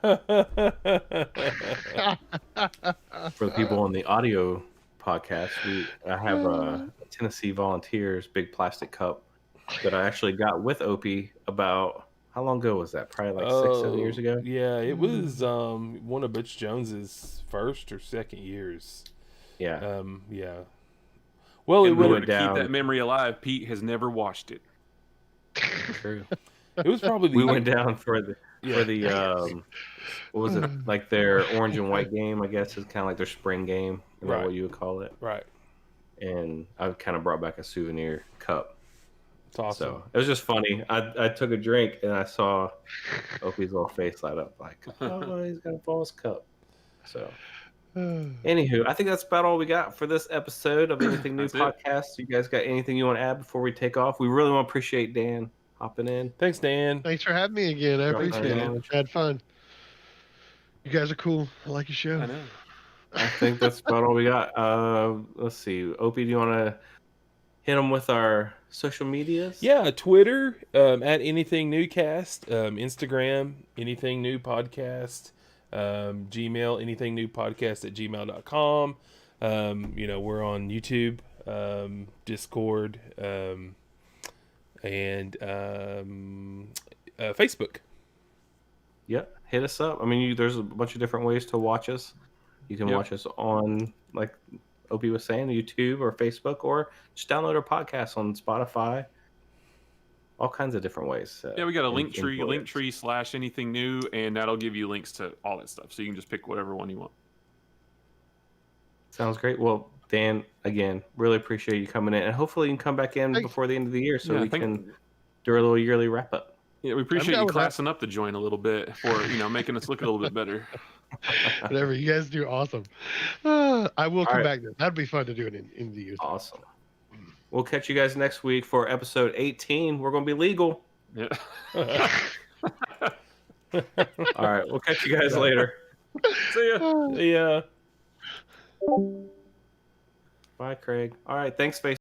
the people on the audio podcast, I have a Tennessee Volunteers big plastic cup that I actually got with Opie about. How long ago was that? Probably like 6-7 years ago. Yeah, it was one of Butch Jones's first or second years. Yeah. Yeah. Well, And it went to down. keep that memory alive, Pete has never watched it. True. It was probably We went down for the what was it, like their orange and white game, I guess is kind of like their spring game, is that what you would call it. Right. And I kind of brought back a souvenir cup. It's awesome. So it was just funny. I took a drink and I saw Opie's little face light up like, oh, he's gonna fall his cup. So anywho, I think that's about all we got for this episode of Anything New Podcast. You guys got anything you want to add before we take off? We really want to appreciate Dan hopping in. Thanks, Dan. Thanks for having me again. I appreciate it. Had fun. You guys are cool. I like your show. I know. I think that's about all we got. Let's see. Opie, do you want to hit them with our social medias? Yeah, Twitter at Anything Newcast, Instagram Anything New Podcast, Gmail anythingnewpodcast at gmail.com. We're on YouTube, Discord, and Facebook. Yep, hit us up. I mean, there's a bunch of different ways to watch us. You can watch us on, like Opie was saying, YouTube or Facebook, or just download our podcast on Spotify. All kinds of different ways. Yeah, we got a Linktree / anything new, and that'll give you links to all that stuff. So you can just pick whatever one you want. Sounds great. Well, Dan, again, really appreciate you coming in, and hopefully you can come back in before the end of the year so we can do our little yearly wrap up. Yeah, we appreciate you classing up the joint a little bit for making us look a little bit better. Whatever, you guys do awesome. I will come back then. That'd be fun to do it in the year. Awesome. We'll catch you guys next week for episode 18. We're going to be legal. Yeah. All right, we'll catch you guys later. See ya. See ya. Bye, Craig. All right, thanks, Face.